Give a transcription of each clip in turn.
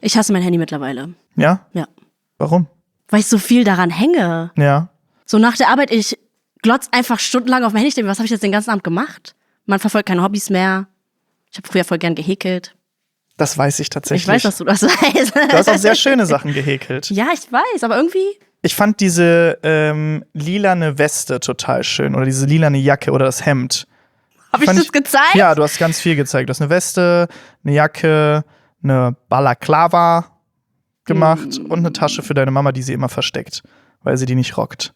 Ich hasse mein Handy mittlerweile. Ja? Ja. Warum? Weil ich so viel daran hänge. Ja. So nach der Arbeit, ich glotz einfach stundenlang auf mein Handy. Ich denke, was habe ich jetzt den ganzen Abend gemacht? Man verfolgt keine Hobbys mehr. Ich habe früher voll gern gehäkelt. Das weiß ich tatsächlich. Ich weiß, dass du das weißt. Du hast auch sehr schöne Sachen gehäkelt. Ja, ich weiß, aber irgendwie... Ich fand diese lilane Weste total schön. Oder diese lilane Jacke oder das Hemd. Habe ich das gezeigt? Ja, du hast ganz viel gezeigt. Du hast eine Weste, eine Jacke, eine Balaklava gemacht und eine Tasche für deine Mama, die sie immer versteckt, weil sie die nicht rockt.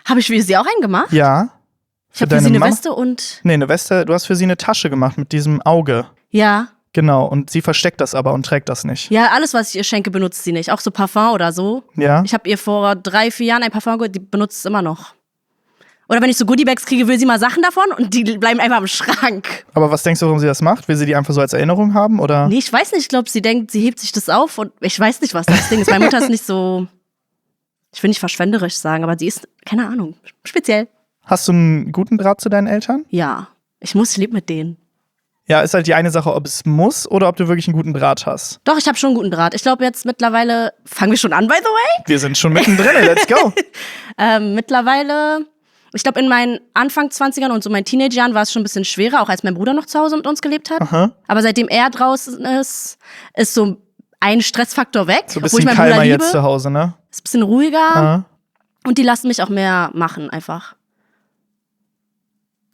Habe ich für sie auch einen gemacht? Ja. Ich habe für sie eine Weste und... Nee, eine Weste, du hast für sie eine Tasche gemacht mit diesem Auge. Ja. Genau, und sie versteckt das aber und trägt das nicht. Ja, alles, was ich ihr schenke, benutzt sie nicht. Auch so Parfum oder so. Ja. Ich habe ihr vor 3-4 Jahren ein Parfum geholt, die benutzt es immer noch. Oder wenn ich so Goodiebags kriege, will sie mal Sachen davon und die bleiben einfach im Schrank. Aber was denkst du, warum sie das macht? Will sie die einfach so als Erinnerung haben, oder? Nee, ich weiß nicht. Ich glaube, sie denkt, sie hebt sich das auf und ich weiß nicht, was das Ding ist. Meine Mutter ist nicht so, ich will nicht verschwenderisch sagen, aber sie ist, keine Ahnung, speziell. Hast du einen guten Draht zu deinen Eltern? Ja, ich lebe mit denen. Ja, ist halt die eine Sache, ob es muss oder ob du wirklich einen guten Draht hast. Doch, ich habe schon einen guten Draht. Ich glaube jetzt mittlerweile, fangen wir schon an, by the way? Wir sind schon mittendrin, let's go. Mittlerweile, ich glaube in meinen Anfang 20ern und so meinen Teenagerjahren war es schon ein bisschen schwerer, auch als mein Bruder noch zu Hause mit uns gelebt hat. Aha. Aber seitdem er draußen ist so ein Stressfaktor weg. So ein obwohl bisschen ich meinen Bruder kalmer liebe. jetzt zu Hause, ne? Ist ein bisschen ruhiger. Aha. Und die lassen mich auch mehr machen einfach.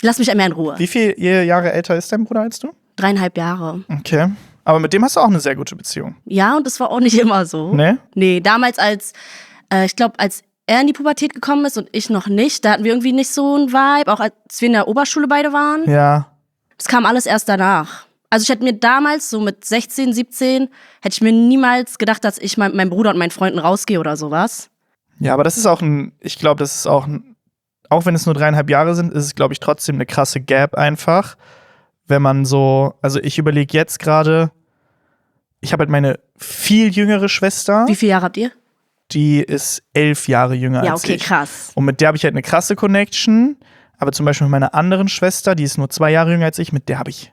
Die lassen mich mehr in Ruhe. Wie viele Jahre älter ist dein Bruder als du? 3,5 Jahre. Okay. Aber mit dem hast du auch eine sehr gute Beziehung. Ja, und das war auch nicht immer so. Ne? Nee, damals ich glaube, als er in die Pubertät gekommen ist und ich noch nicht, da hatten wir irgendwie nicht so einen Vibe, auch als wir in der Oberschule beide waren. Ja. Das kam alles erst danach. Also ich hätte mir damals, so mit 16, 17, hätte ich mir niemals gedacht, dass ich mit meinem Bruder und meinen Freunden rausgehe oder sowas. Ja, aber das ist auch auch wenn es nur 3,5 Jahre sind, ist es, glaube ich, trotzdem eine krasse Gap einfach. Wenn man so, also ich überlege jetzt gerade, ich habe halt meine viel jüngere Schwester. Wie viele Jahre habt ihr? Die ist 11 Jahre jünger als ich. Ja, okay, krass. Und mit der habe ich halt eine krasse Connection. Aber zum Beispiel mit meiner anderen Schwester, die ist nur 2 Jahre jünger als ich, mit der habe ich,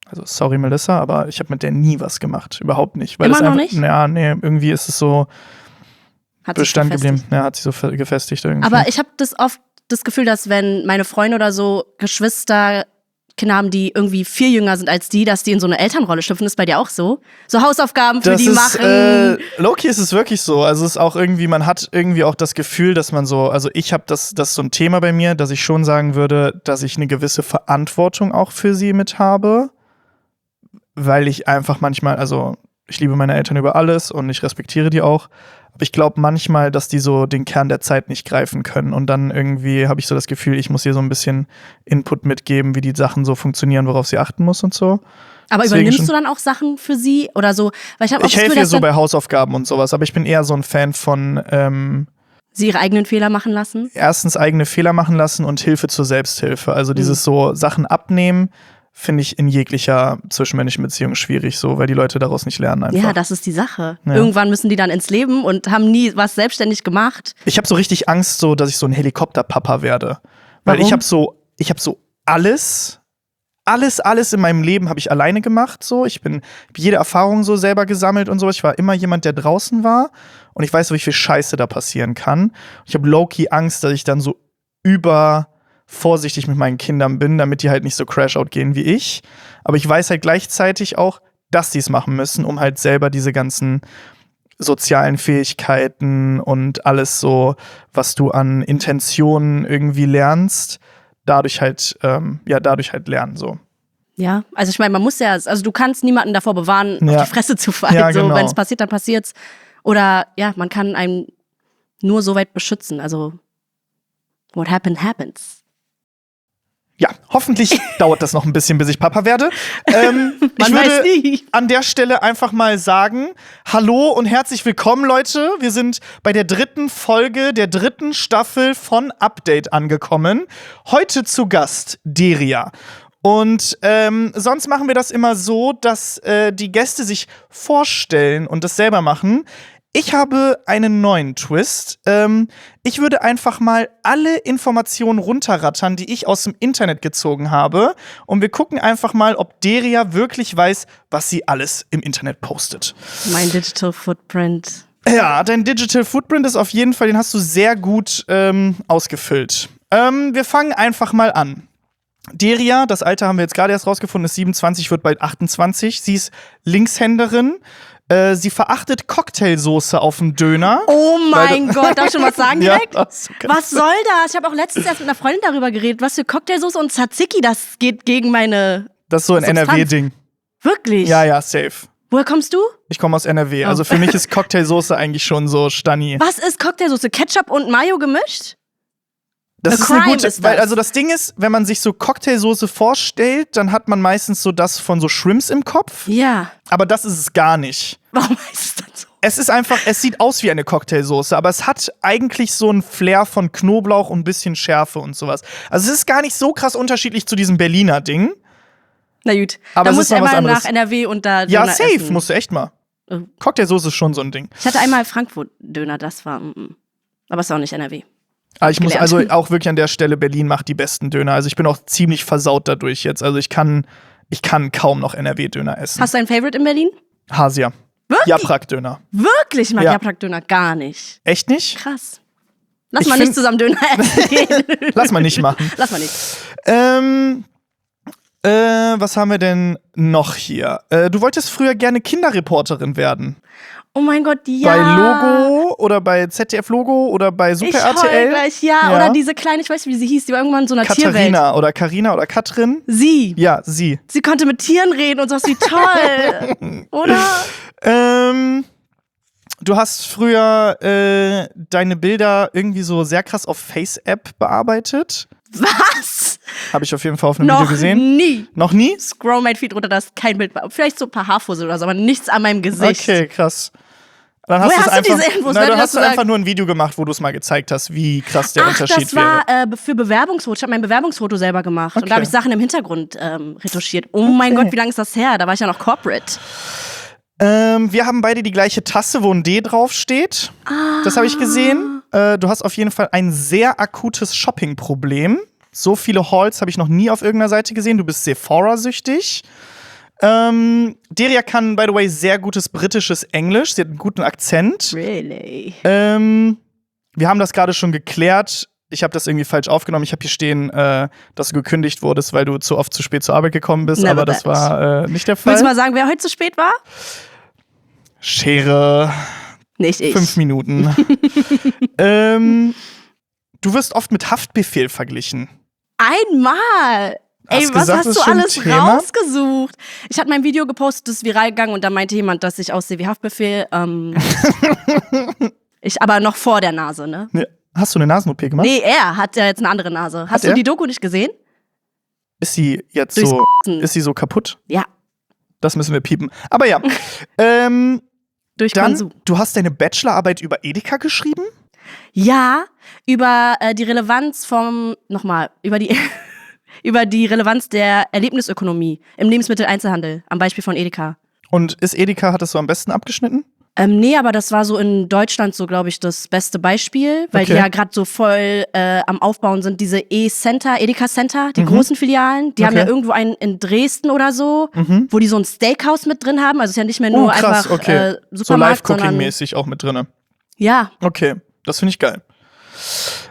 also sorry Melissa, aber ich habe mit der nie was gemacht. Überhaupt nicht. Weil Immer das noch nicht? Ja, nee, irgendwie ist es so Hat sich Bestand verfestigt. geblieben. Ja, hat sich so gefestigt irgendwie. Aber ich habe oft das Gefühl, dass wenn meine Freunde oder so Geschwister Kinder haben, die irgendwie viel jünger sind als die, dass die in so eine Elternrolle schlüpfen. Ist bei dir auch so? So Hausaufgaben für die machen. Low-key ist es wirklich so. Also es ist auch irgendwie, man hat irgendwie auch das Gefühl, dass man so, also ich habe das ist so ein Thema bei mir, dass ich schon sagen würde, dass ich eine gewisse Verantwortung auch für sie mit habe. Weil ich einfach manchmal, also ich liebe meine Eltern über alles und ich respektiere die auch. Aber ich glaube manchmal, dass die so den Kern der Zeit nicht greifen können. Und dann irgendwie habe ich so das Gefühl, ich muss ihr so ein bisschen Input mitgeben, wie die Sachen so funktionieren, worauf sie achten muss und so. Aber Deswegen übernimmst du dann auch Sachen für sie oder so? Weil ich habe auch Ich das helfe Gefühl, ihr dass so bei Hausaufgaben und sowas, aber ich bin eher so ein Fan von sie ihre eigenen Fehler machen lassen. erstens eigene Fehler machen lassen und Hilfe zur Selbsthilfe. Also dieses so Sachen abnehmen, finde ich in jeglicher zwischenmenschlichen Beziehung schwierig, so, weil die Leute daraus nicht lernen einfach. Ja, das ist die Sache. Ja. Irgendwann müssen die dann ins Leben und haben nie was selbstständig gemacht. Ich habe so richtig Angst, so, dass ich so ein Helikopterpapa werde. Weil Warum? ich habe so alles in meinem Leben habe ich alleine gemacht. So. Ich bin jede Erfahrung so selber gesammelt und so. Ich war immer jemand, der draußen war. Und ich weiß, wie viel Scheiße da passieren kann. Ich habe low-key Angst, dass ich dann so vorsichtig mit meinen Kindern bin, damit die halt nicht so Crash-Out gehen wie ich. Aber ich weiß halt gleichzeitig auch, dass die es machen müssen, um halt selber diese ganzen sozialen Fähigkeiten und alles so, was du an Intentionen irgendwie lernst, dadurch halt lernen, so. Ja, also ich meine, man muss ja, also du kannst niemanden davor bewahren, Ja. auf die Fresse zu fallen. Ja, So, genau. wenn es passiert, dann passiert's. Oder ja, man kann einen nur so weit beschützen. Also what happened, happens. Ja, hoffentlich dauert das noch ein bisschen, bis ich Papa werde. Ich Man würde weiß nie. an der Stelle einfach mal sagen, hallo und herzlich willkommen, Leute. Wir sind bei der 3. Folge der 3. Staffel von Update angekommen. Heute zu Gast Deria. Und sonst machen wir das immer so, dass die Gäste sich vorstellen und das selber machen. Ich habe einen neuen Twist. Ich würde einfach mal alle Informationen runterrattern, die ich aus dem Internet gezogen habe. Und wir gucken einfach mal, ob Deria wirklich weiß, was sie alles im Internet postet. Mein Digital Footprint. Ja, dein Digital Footprint ist auf jeden Fall, den hast du sehr gut ausgefüllt. Wir fangen einfach mal an. Deria, das Alter haben wir jetzt gerade erst rausgefunden, ist 27, wird bald 28. Sie ist Linkshänderin. Sie verachtet Cocktailsoße auf dem Döner. Oh mein Gott, darf ich schon was sagen direkt? Ja, was soll das? Ich habe auch letztens erst mit einer Freundin darüber geredet, was für Cocktailsoße und Tzatziki, das geht gegen meine Das ist so ein NRW-Ding. Wirklich? Ja, safe. Woher kommst du? Ich komme aus NRW. Also für mich ist Cocktailsoße eigentlich schon so Stani. Was ist Cocktailsoße? Ketchup und Mayo gemischt? Das ist eine gute, weil also das Ding ist, wenn man sich so Cocktailsoße vorstellt, dann hat man meistens so das von so Shrimps im Kopf. Ja. Aber das ist es gar nicht. Warum heißt es dann so? Es ist einfach, es sieht aus wie eine Cocktailsoße, aber es hat eigentlich so einen Flair von Knoblauch und ein bisschen Schärfe und sowas. Also es ist gar nicht so krass unterschiedlich zu diesem Berliner Ding. Na gut, aber da muss er mal nach NRW und da Döner safe, essen. Musst du echt mal. Cocktailsoße ist schon so ein Ding. Ich hatte einmal Frankfurt-Döner, das war, aber es ist auch nicht NRW. Aber ich muss also auch wirklich an der Stelle, Berlin macht die besten Döner. Also ich bin auch ziemlich versaut dadurch jetzt. Also ich kann kaum noch NRW-Döner essen. Hast du ein Favorite in Berlin? Hasia. Wirklich? Japrak-Döner. Wirklich? Ich mag Ja. Japrak-Döner gar nicht. Echt nicht? Krass. Lass mal nicht zusammen Döner essen gehen. Lass mal nicht machen. Lass mal nicht. Was haben wir denn noch hier? Du wolltest früher gerne Kinderreporterin werden. Oh mein Gott, ja. Bei Logo oder bei ZDF Logo oder bei Super RTL. Gleich, ja. Oder diese kleine, ich weiß nicht, wie sie hieß, die war irgendwann in so einer Tierwelt. Katharina oder Carina oder Katrin. Sie. Ja, sie. Sie konnte mit Tieren reden und sowas, wie toll. Oder? Du hast früher deine Bilder irgendwie so sehr krass auf Face-App bearbeitet. Was? Habe ich auf jeden Fall auf einem Video gesehen. Nie. Noch nie? Scroll mein Feed runter, da ist kein Bild. Vielleicht so ein paar Haarfussel oder so, aber nichts an meinem Gesicht. Okay, krass. Dann Woher hast du diese Infos? Du hast einfach nur ein Video gemacht, wo du es mal gezeigt hast, wie krass der Unterschied wäre. Das war für Bewerbungsfoto. Ich habe mein Bewerbungsfoto selber gemacht. Okay. Und da habe ich Sachen im Hintergrund retuschiert. Oh mein Gott, wie lange ist das her? Da war ich ja noch Corporate. Wir haben beide die gleiche Tasse, wo ein D draufsteht. Das habe ich gesehen. Du hast auf jeden Fall ein sehr akutes Shopping-Problem. So viele Hauls habe ich noch nie auf irgendeiner Seite gesehen. Du bist Sephora-süchtig. Deria kann, by the way, sehr gutes britisches Englisch. Sie hat einen guten Akzent. Really? Wir haben das gerade schon geklärt. Ich habe das irgendwie falsch aufgenommen. Ich habe hier stehen, dass du gekündigt wurdest, weil du zu oft zu spät zur Arbeit gekommen bist. Never aber das war nicht der Fall. Willst du mal sagen, wer heute zu spät war? Schere. Nicht ich. 5 Minuten. Du wirst oft mit Haftbefehl verglichen. Einmal. Ey, was gesagt, hast du alles rausgesucht? Ich hatte mein Video gepostet, das ist viral gegangen und da meinte jemand, dass ich aussehe wie Haftbefehl. Ich aber noch vor der Nase, ne? Ja. Hast du eine Nasen-OP gemacht? Nee, er hat ja jetzt eine andere Nase. Hast du die Doku nicht gesehen? Ist sie jetzt Durchs so, Kotzen. ist sie so kaputt? Ja. Das müssen wir piepen. Aber ja. Durch Dann, Konsum. du hast deine Bachelorarbeit über Edeka geschrieben? Ja, über die Relevanz über die Relevanz der Erlebnisökonomie im Lebensmitteleinzelhandel, am Beispiel von Edeka. Und ist Edeka, hat das so am besten abgeschnitten? Nee, aber das war so in Deutschland so, glaube ich, das beste Beispiel, weil die ja gerade so voll am Aufbauen sind, diese Edeka Center, die großen Filialen. Die haben ja irgendwo einen in Dresden oder so, wo die so ein Steakhouse mit drin haben. Also es ist ja nicht mehr nur krass, einfach okay. Supermarkt, so sondern Live-Cooking-mäßig auch mit drin. Ja. Okay, das finde ich geil.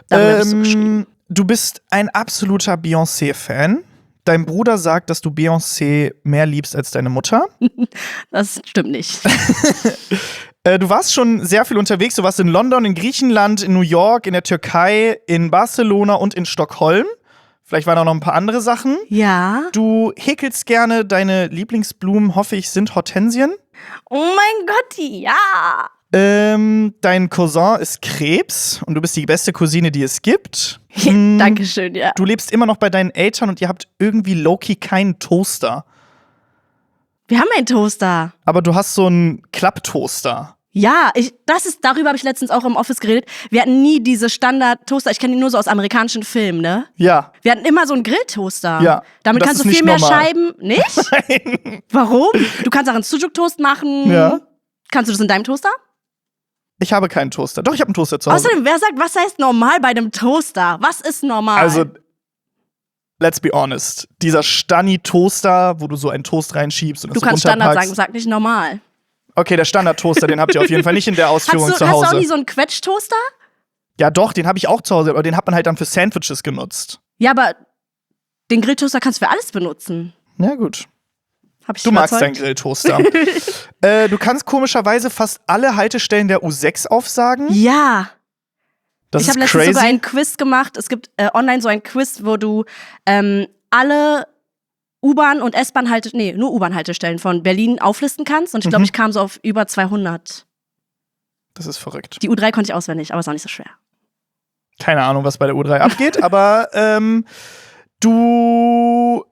Darüber hab ich so geschrieben. Du bist ein absoluter Beyoncé-Fan. Dein Bruder sagt, dass du Beyoncé mehr liebst als deine Mutter. Das stimmt nicht. Du warst schon sehr viel unterwegs. Du warst in London, in Griechenland, in New York, in der Türkei, in Barcelona und in Stockholm. Vielleicht waren auch noch ein paar andere Sachen. Ja. Du häkelst gerne, deine Lieblingsblumen, hoffe ich, sind Hortensien. Oh mein Gott, ja. Dein Cousin ist Krebs und du bist die beste Cousine, die es gibt. Dankeschön, ja. Du lebst immer noch bei deinen Eltern und ihr habt irgendwie low-key keinen Toaster. Wir haben einen Toaster. Aber du hast so einen Klapptoaster. Ja, darüber habe ich letztens auch im Office geredet. Wir hatten nie diese Standard-Toaster. Ich kenne die nur so aus amerikanischen Filmen, ne? Ja. Wir hatten immer so einen Grilltoaster. Ja. Damit das kannst du ist viel nicht mehr normal. Scheiben. Nicht? Nein. Warum? Du kannst auch einen Sujuk-Toast machen. Ja. Kannst du das in deinem Toaster? Ich habe keinen Toaster. Doch, ich habe einen Toaster zu Hause. Außerdem, wer sagt, was heißt normal bei dem Toaster? Was ist normal? Also, let's be honest. Dieser Stani-Toaster, wo du so einen Toast reinschiebst und du das kannst so Standard sagen, sag nicht normal. Okay, der Standard-Toaster, den habt ihr auf jeden Fall nicht in der Ausführung zu Hause. Hast du auch nie so einen Quetsch-Toaster? Ja doch, den habe ich auch zu Hause, aber den hat man halt dann für Sandwiches genutzt. Ja, aber den Grilltoaster kannst du für alles benutzen. Ja, gut. Du magst deinen Grilltoaster. Du kannst komischerweise fast alle Haltestellen der U6 aufsagen. Ja. Das ich habe letztens sogar ein Quiz gemacht. Es gibt online so ein Quiz, wo du alle U-Bahn- und nur U-Bahn-Haltestellen von Berlin auflisten kannst. Und ich glaube, ich kam so auf über 200. Das ist verrückt. Die U3 konnte ich auswendig, aber ist auch nicht so schwer. Keine Ahnung, was bei der U3 abgeht, aber du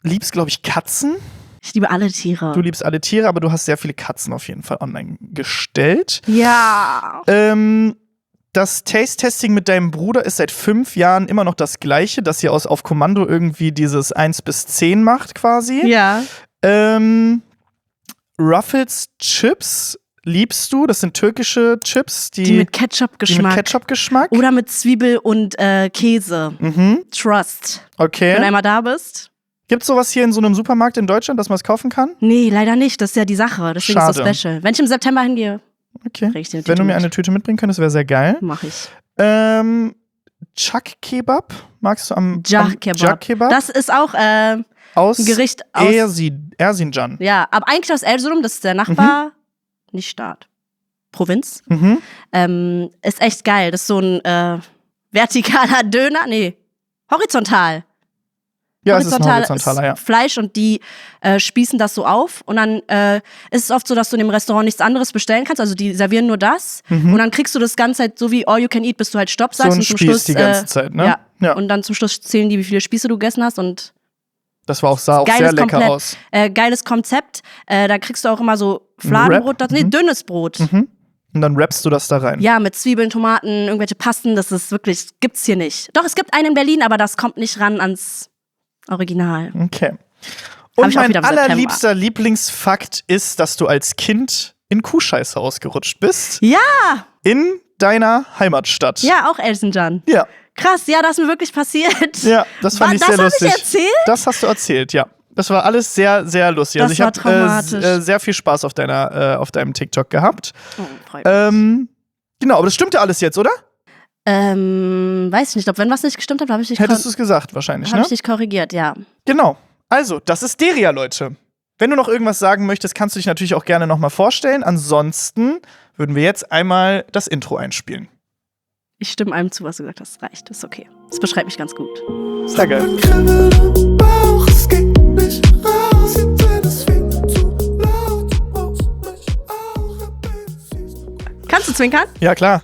liebst, glaube ich, Katzen. Ich liebe alle Tiere. Du liebst alle Tiere, aber du hast sehr viele Katzen auf jeden Fall online gestellt. Ja. Das Taste-Testing mit deinem Bruder ist seit 5 Jahren immer noch das gleiche, dass ihr auf Kommando irgendwie dieses 1 bis 10 macht quasi. Ja. Ruffles Chips liebst du? Das sind türkische Chips, die mit Ketchup-Geschmack. Oder mit Zwiebel und Käse. Trust. Okay. Wenn du einmal da bist. Gibt's sowas hier in so einem Supermarkt in Deutschland, dass man es kaufen kann? Nee, leider nicht. Das ist ja die Sache. Deswegen ist das special. Wenn ich im September hingehe, okay. Wenn du mir eine Tüte mitbringen könntest, wäre sehr geil. Mach ich. Chak Kebab? Magst du am Jah Kebab? Das ist auch aus ein Gericht aus Erzincan. Ja, aber eigentlich aus Erzurum, das ist der Nachbar, nicht Staat. Provinz. Ist echt geil. Das ist so ein vertikaler Döner. Nee, horizontal. Ja, es ist ein horizontaler, ja. Fleisch und die spießen das so auf und dann ist es oft so, dass du in dem Restaurant nichts anderes bestellen kannst, also die servieren nur das und dann kriegst du das Ganze halt so wie all you can eat, bis du halt Stopp sagst so ein und zum Spieß Schluss die ganze Zeit, ne? Ja. Und dann zum Schluss zählen die, wie viele Spieße du gegessen hast und das sah auch sehr lecker aus. Geiles Konzept, da kriegst du auch immer so Fladenbrot, dünnes Brot. Und dann rappst du das da rein. Ja, mit Zwiebeln, Tomaten, irgendwelche Pasten, das ist wirklich, gibt's hier nicht. Doch, es gibt einen in Berlin, aber das kommt nicht ran ans Original. Okay. Und mein allerliebster Lieblingsfakt ist, dass du als Kind in Kuhscheiße ausgerutscht bist. Ja! In deiner Heimatstadt. Ja, auch Erzincan. Ja. Krass, ja, das ist mir wirklich passiert. Ja, das fand ich sehr lustig. Das hast du erzählt? Das hast du erzählt, ja. Das war alles sehr, sehr lustig. Das war traumatisch. Ich habe sehr viel Spaß auf deinem TikTok gehabt. Oh, freut mich. Genau, aber das stimmt ja alles jetzt, oder? Weiß ich nicht. Ob wenn was nicht gestimmt hat, habe ich dich Hättest du es gesagt, wahrscheinlich, ne? Habe ich dich korrigiert, ja. Genau. Also, das ist Deria, Leute. Wenn du noch irgendwas sagen möchtest, kannst du dich natürlich auch gerne nochmal vorstellen. Ansonsten würden wir jetzt einmal das Intro einspielen. Ich stimme allem zu, was du gesagt hast. Reicht, ist okay. Das beschreibt mich ganz gut. Sehr geil. Kannst du zwinkern? Ja, klar.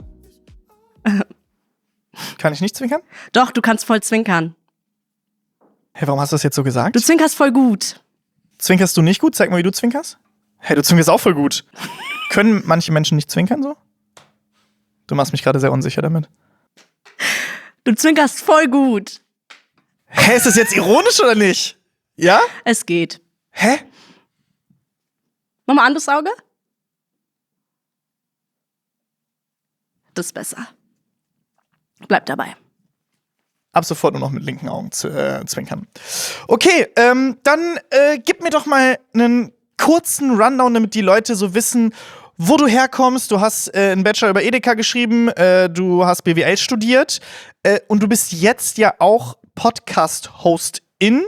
Kann ich nicht zwinkern? Doch, du kannst voll zwinkern. Hey, warum hast du das jetzt so gesagt? Du zwinkerst voll gut. Zwinkerst du nicht gut? Zeig mal, wie du zwinkerst. Hey, du zwinkerst auch voll gut. Können manche Menschen nicht zwinkern so? Du machst mich gerade sehr unsicher damit. Du zwinkerst voll gut. Hä, ist das jetzt ironisch oder nicht? Ja? Es geht. Hä? Nochmal anderes Auge? Das ist besser. Bleib dabei. Ab sofort nur noch mit linken Augen zwinkern. Okay, dann gib mir doch mal einen kurzen Rundown, damit die Leute so wissen, wo du herkommst. Du hast einen Bachelor über Edeka geschrieben, du hast BWL studiert und du bist jetzt ja auch Podcast-Hostin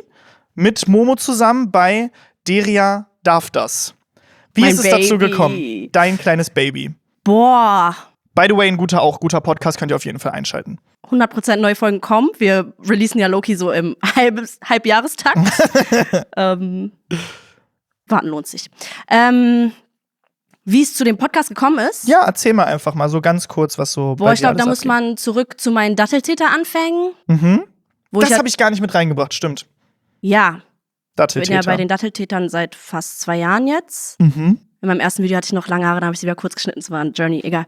mit Momo zusammen bei Deria darf das. Wie ist es dazu gekommen? Dein kleines Baby. Boah. By the way, ein guter Podcast, könnt ihr auf jeden Fall einschalten. 100% neue Folgen kommen. Wir releasen ja Loki so im Halbjahrestakt. Warten lohnt sich. Wie es zu dem Podcast gekommen ist? Ja, erzähl mal einfach mal so ganz kurz, was so Boah, ich glaube, da muss man zurück zu meinen Datteltäter-Anfängen. Das habe ich gar nicht mit reingebracht, stimmt. Ja. Datteltäter. Ich bin ja bei den Datteltätern seit fast 2 Jahren jetzt. In meinem ersten Video hatte ich noch lange Haare, dann habe ich sie wieder kurz geschnitten. Es war ein Journey, egal.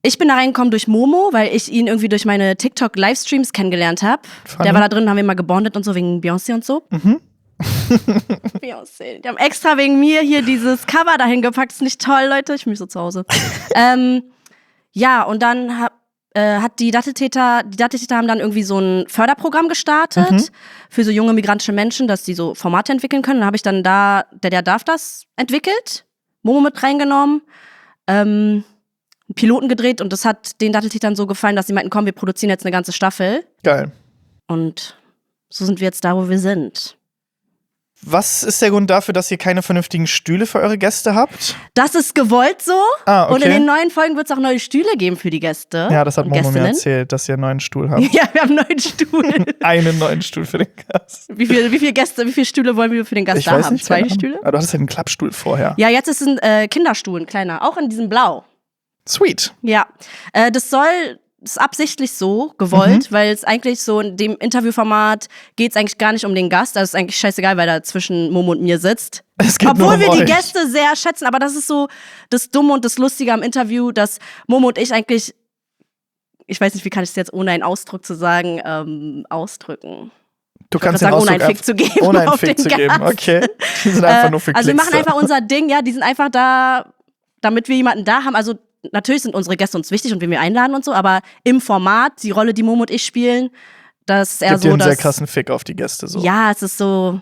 Ich bin da reingekommen durch Momo, weil ich ihn irgendwie durch meine TikTok-Livestreams kennengelernt habe. Der war da drin, haben wir mal gebondet und so, wegen Beyoncé und so. Wie aussehen. Die haben extra wegen mir hier dieses Cover dahin gepackt. Ist nicht toll, Leute? Ich fühle mich so zu Hause. Ja, und dann hat die Datteltäter haben dann irgendwie so ein Förderprogramm gestartet für so junge migrantische Menschen, dass die so Formate entwickeln können. Dann habe ich dann da, der darf das entwickelt, Momo mit reingenommen, einen Piloten gedreht und das hat den Datteltätern so gefallen, dass sie meinten, komm, wir produzieren jetzt eine ganze Staffel. Geil. Und so sind wir jetzt da, wo wir sind. Was ist der Grund dafür, dass ihr keine vernünftigen Stühle für eure Gäste habt? Das ist gewollt so. Okay. Und in den neuen Folgen wird es auch neue Stühle geben für die Gäste. Ja, das hat Momo mir erzählt, dass ihr einen neuen Stuhl habt. Ja, wir haben einen neuen Stuhl. Einen neuen Stuhl für den Gast. Wie viele Stühle wollen wir für den Gast ich da weiß haben? Nicht, 2 Stühle? Aber du hattest ja einen Klappstuhl vorher. Ja, jetzt ist ein Kinderstuhl, ein kleiner. Auch in diesem Blau. Sweet. Ja. Das ist absichtlich so gewollt, weil es eigentlich so in dem Interviewformat geht es eigentlich gar nicht um den Gast. Also ist eigentlich scheißegal, weil da zwischen Momo und mir sitzt. Obwohl wir die Gäste sehr schätzen, aber das ist so das Dumme und das Lustige am Interview, dass Momo und ich eigentlich, ich weiß nicht, wie kann ich es jetzt ohne einen Ausdruck zu sagen, ausdrücken. Du kannst sagen, ohne einen Fick zu geben. Ohne einen Fick zu geben, okay. Die sind einfach nur für Klicks. Also wir machen einfach unser Ding, ja, die sind einfach da, damit wir jemanden da haben. Also natürlich sind unsere Gäste uns wichtig und wen wir einladen und so, aber im Format, die Rolle, die Momo und ich spielen, das ist eher so, einen sehr krassen Fick auf die Gäste so. Ja, es ist so.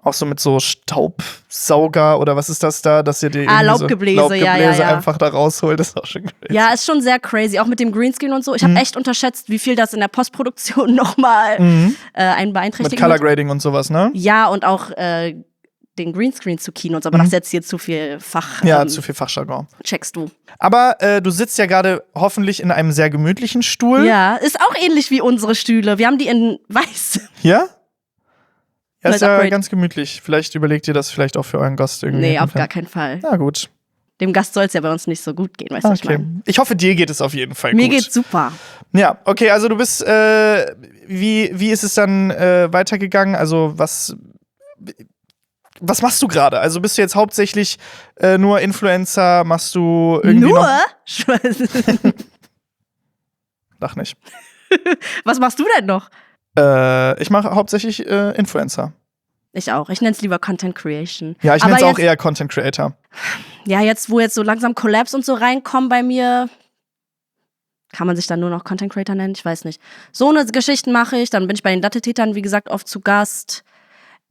Auch so mit so Staubsauger oder was ist das da, dass ihr die Laubgebläse, ja. einfach da rausholt, das ist auch schon crazy. Ja, ist schon sehr crazy, auch mit dem Greenscreen und so. Ich habe echt unterschätzt, wie viel das in der Postproduktion nochmal einen beeinträchtigt. Mit Color Grading und sowas, ne? Ja, und auch den Greenscreen zu Kino und so, aber das ist jetzt hier zu viel zu viel Fachjargon. Checkst du. Aber du sitzt ja gerade hoffentlich in einem sehr gemütlichen Stuhl. Ja, ist auch ähnlich wie unsere Stühle. Wir haben die in weiß. Ja? Ja, ist ja ganz gemütlich. Vielleicht überlegt ihr das vielleicht auch für euren Gast irgendwie. Nee, auf gar keinen Fall. Na gut. Dem Gast soll es ja bei uns nicht so gut gehen, weißt du, was ich meine? Ich hoffe, dir geht es auf jeden Fall gut. Mir geht's super. Ja, okay, also du bist, wie ist es dann weitergegangen? Also was machst du gerade? Also bist du jetzt hauptsächlich nur Influencer? Machst du irgendwie nur? Lach nicht. Was machst du denn noch? Ich mache hauptsächlich Influencer. Ich auch. Ich nenne es lieber Content Creation. Ja, ich nenne es auch eher Content Creator. Ja, wo jetzt so langsam Collabs und so reinkommen bei mir, kann man sich dann nur noch Content Creator nennen? Ich weiß nicht. So eine Geschichten mache ich. Dann bin ich bei den Datteltätern, wie gesagt, oft zu Gast.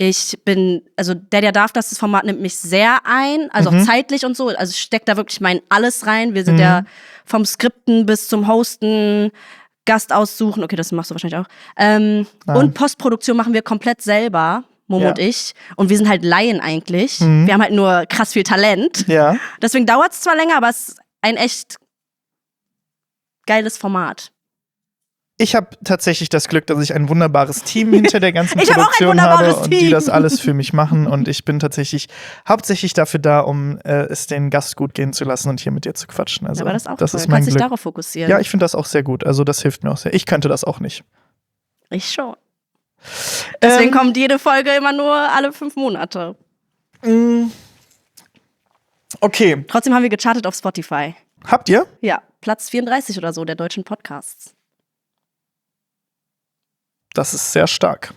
Also der darf, das Format nimmt mich sehr ein, also auch zeitlich und so. Also ich stecke da wirklich mein alles rein. Wir sind ja vom Skripten bis zum Hosten, Gast aussuchen, okay, das machst du wahrscheinlich auch. Und Postproduktion machen wir komplett selber, Momo und ich. Und wir sind halt Laien eigentlich. Wir haben halt nur krass viel Talent. Ja. Deswegen dauert es zwar länger, aber es ist ein echt geiles Format. Ich habe tatsächlich das Glück, dass ich ein wunderbares Team hinter der ganzen Produktion habe und die das alles für mich machen. Und ich bin tatsächlich hauptsächlich dafür da, um es den Gast gut gehen zu lassen und hier mit dir zu quatschen. Also, aber das ist auch das cool. ist Du mein kannst dich Glück. darauf fokussieren. Ja, ich finde das auch sehr gut. Also das hilft mir auch sehr. Ich könnte das auch nicht. Ich schon. Deswegen kommt jede Folge immer nur alle 5 Monate. Okay. Trotzdem haben wir gechartet auf Spotify. Habt ihr? Ja, Platz 34 oder so der deutschen Podcasts. Das ist sehr stark.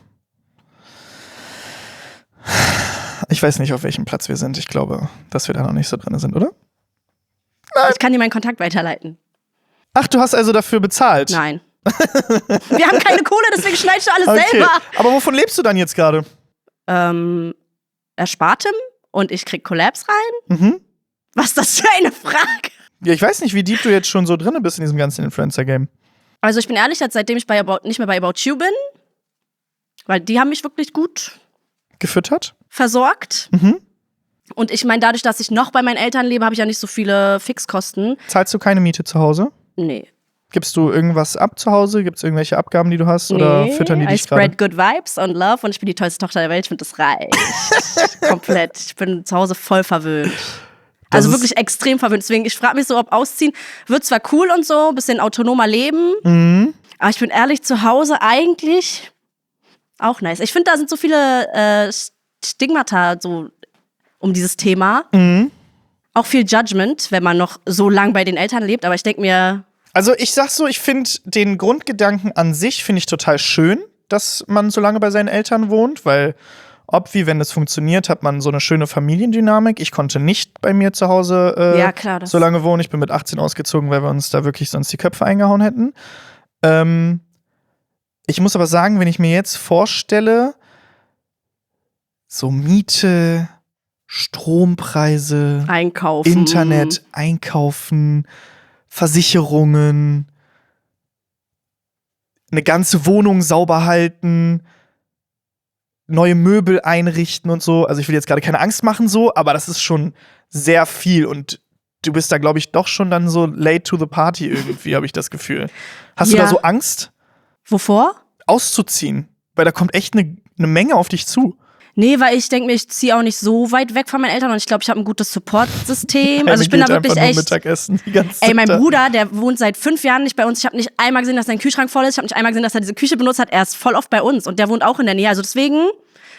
Ich weiß nicht, auf welchem Platz wir sind. Ich glaube, dass wir da noch nicht so drin sind, oder? Nein. Ich kann dir meinen Kontakt weiterleiten. Ach, du hast also dafür bezahlt? Nein. Wir haben keine Kohle, deswegen schneidest du alles selber. Aber wovon lebst du dann jetzt gerade? Erspartem und ich krieg Collabs rein. Was ist das für eine Frage? Ja, ich weiß nicht, wie deep du jetzt schon so drin bist in diesem ganzen Influencer-Game. Also ich bin ehrlich, seitdem ich nicht mehr bei About You bin, weil die haben mich wirklich gut gefüttert, versorgt. Und ich meine, dadurch, dass ich noch bei meinen Eltern lebe, habe ich ja nicht so viele Fixkosten. Zahlst du keine Miete zu Hause? Nee. Gibst du irgendwas ab zu Hause? Gibt es irgendwelche Abgaben, die du hast? Oder füttern die dich gerade? I spread good vibes and love und ich bin die tollste Tochter der Welt. Ich finde, das reicht. Komplett. Ich bin zu Hause voll verwöhnt. Also wirklich extrem verwöhnt. Deswegen, ich frage mich so, ob Ausziehen wird zwar cool und so, bisschen autonomer leben. Aber ich bin ehrlich, zu Hause eigentlich auch nice. Ich finde, da sind so viele Stigmata so um dieses Thema. Auch viel Judgment, wenn man noch so lang bei den Eltern lebt. Aber ich denke mir... Also ich sag so, ich finde den Grundgedanken an sich finde ich total schön, dass man so lange bei seinen Eltern wohnt, weil wenn das funktioniert, hat man so eine schöne Familiendynamik. Ich konnte nicht bei mir zu Hause so lange wohnen. Ich bin mit 18 ausgezogen, weil wir uns da wirklich sonst die Köpfe eingehauen hätten. Ich muss aber sagen, wenn ich mir jetzt vorstelle, so Miete, Strompreise, Einkaufen, Internet, Einkaufen, Versicherungen, eine ganze Wohnung sauber halten, neue Möbel einrichten und so. Also ich will jetzt gerade keine Angst machen so, aber das ist schon sehr viel und du bist da, glaube ich, doch schon dann so late to the party irgendwie, habe ich das Gefühl. Hast du da so Angst? Wovor? Auszuziehen, weil da kommt echt eine Menge auf dich zu. Nee, weil ich denke mir, ich ziehe auch nicht so weit weg von meinen Eltern und ich glaube, ich habe ein gutes Support-System. Also ich bin da wirklich echt. Mittagessen die ganze Zeit. Ey, mein Bruder, der wohnt seit 5 Jahren nicht bei uns. Ich habe nicht einmal gesehen, dass sein Kühlschrank voll ist. Ich habe nicht einmal gesehen, dass er diese Küche benutzt hat. Er ist voll oft bei uns und der wohnt auch in der Nähe. Also deswegen,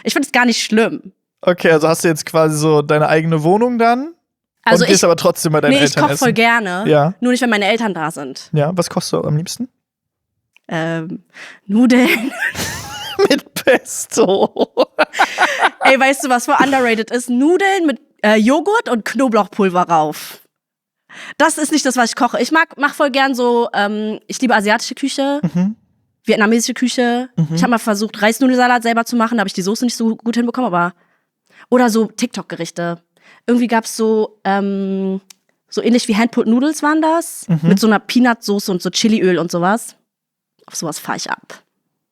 ich finde es gar nicht schlimm. Okay, also hast du jetzt quasi so deine eigene Wohnung dann? Also und gehst aber trotzdem bei deinen Eltern essen? Nee, ich koche voll gerne. Ja. Nur nicht, wenn meine Eltern da sind. Ja, was kochst du am liebsten? Nudeln. Mit Pesto. Ey, weißt du, was voll underrated ist? Nudeln mit Joghurt und Knoblauchpulver rauf. Das ist nicht das, was ich koche. Ich mach voll gern so, ich liebe asiatische Küche, vietnamesische Küche. Ich habe mal versucht, Reisnudelsalat selber zu machen, da habe ich die Soße nicht so gut hinbekommen, aber oder so TikTok-Gerichte. Irgendwie gab's so ähnlich wie Handpulled Noodles waren das, mit so einer Peanut-Soße und so Chiliöl und sowas. Auf sowas fahre ich ab.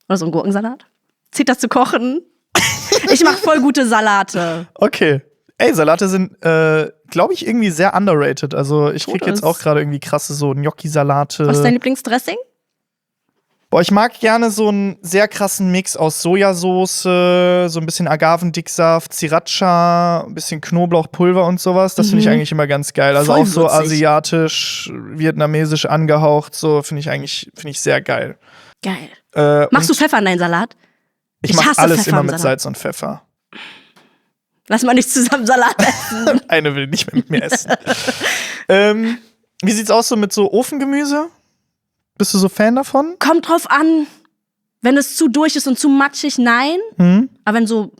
Oder so ein Gurkensalat. Zieht das zu kochen? Ich mache voll gute Salate. Okay. Ey, Salate sind, glaube ich, irgendwie sehr underrated. Also ich krieg jetzt auch gerade irgendwie krasse so Gnocchi-Salate. Was ist dein Lieblingsdressing? Boah, ich mag gerne so einen sehr krassen Mix aus Sojasauce, so ein bisschen Agavendicksaft, Sriracha, ein bisschen Knoblauchpulver und sowas. Das finde ich eigentlich immer ganz geil. Also Voll auch so würzig. asiatisch, vietnamesisch angehaucht, so finde ich sehr geil. Geil. Machst du Pfeffer in deinen Salat? Ich mache hasse alles Pfeffer immer im mit Salat. Salz und Pfeffer. Lass mal nicht zusammen Salat essen. Eine will nicht mehr mit mir essen. Wie sieht's aus so mit so Ofengemüse? Bist du so Fan davon? Kommt drauf an. Wenn es zu durch ist und zu matschig, nein. Aber wenn so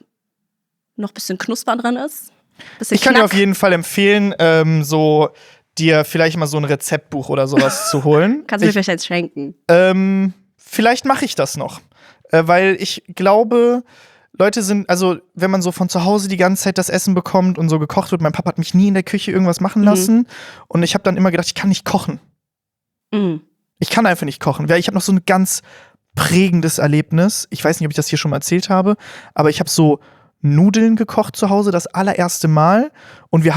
noch ein bisschen Knusper drin ist, bisschen Ich kann dir Knack. auf jeden Fall empfehlen, so dir vielleicht mal so ein Rezeptbuch oder sowas zu holen. Kannst du mir vielleicht eins schenken? Vielleicht mache ich das noch. Weil ich glaube, Leute sind, also wenn man so von zu Hause die ganze Zeit das Essen bekommt und so gekocht wird, mein Papa hat mich nie in der Küche irgendwas machen lassen. Und ich habe dann immer gedacht, ich kann nicht kochen. Ich kann einfach nicht kochen. Ich habe noch so ein ganz prägendes Erlebnis. Ich weiß nicht, ob ich das hier schon mal erzählt habe, aber ich habe so Nudeln gekocht zu Hause, das allererste Mal. Und wir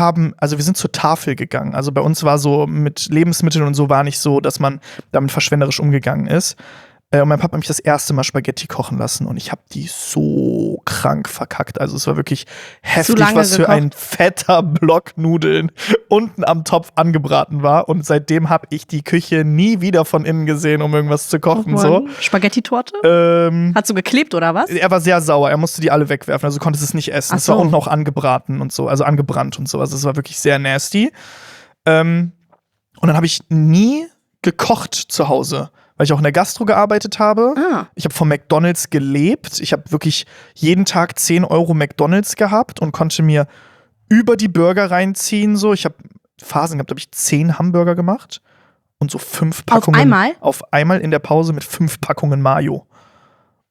sind zur Tafel gegangen. Also bei uns war so mit Lebensmitteln und so war nicht so, dass man damit verschwenderisch umgegangen ist. Und mein Papa hat mich das erste Mal Spaghetti kochen lassen und ich habe die so krank verkackt. Also es war wirklich heftig, was für ein fetter Block Nudeln unten am Topf angebraten war. Und seitdem habe ich die Küche nie wieder von innen gesehen, um irgendwas zu kochen. So. Spaghetti-Torte? Hat so geklebt oder was? Er war sehr sauer, er musste die alle wegwerfen, also konnte es nicht essen. Es war unten auch angebraten und so, also angebrannt und so. Also es war wirklich sehr nasty. Und dann habe ich nie gekocht zu Hause, weil ich auch in der Gastro gearbeitet habe. Ich habe von McDonald's gelebt. Ich habe wirklich jeden Tag 10 € McDonald's gehabt und konnte mir über die Burger reinziehen. So. Ich habe Phasen gehabt, da habe ich 10 Hamburger gemacht und so 5 Packungen. Auf einmal? Auf einmal in der Pause mit 5 Packungen Mayo.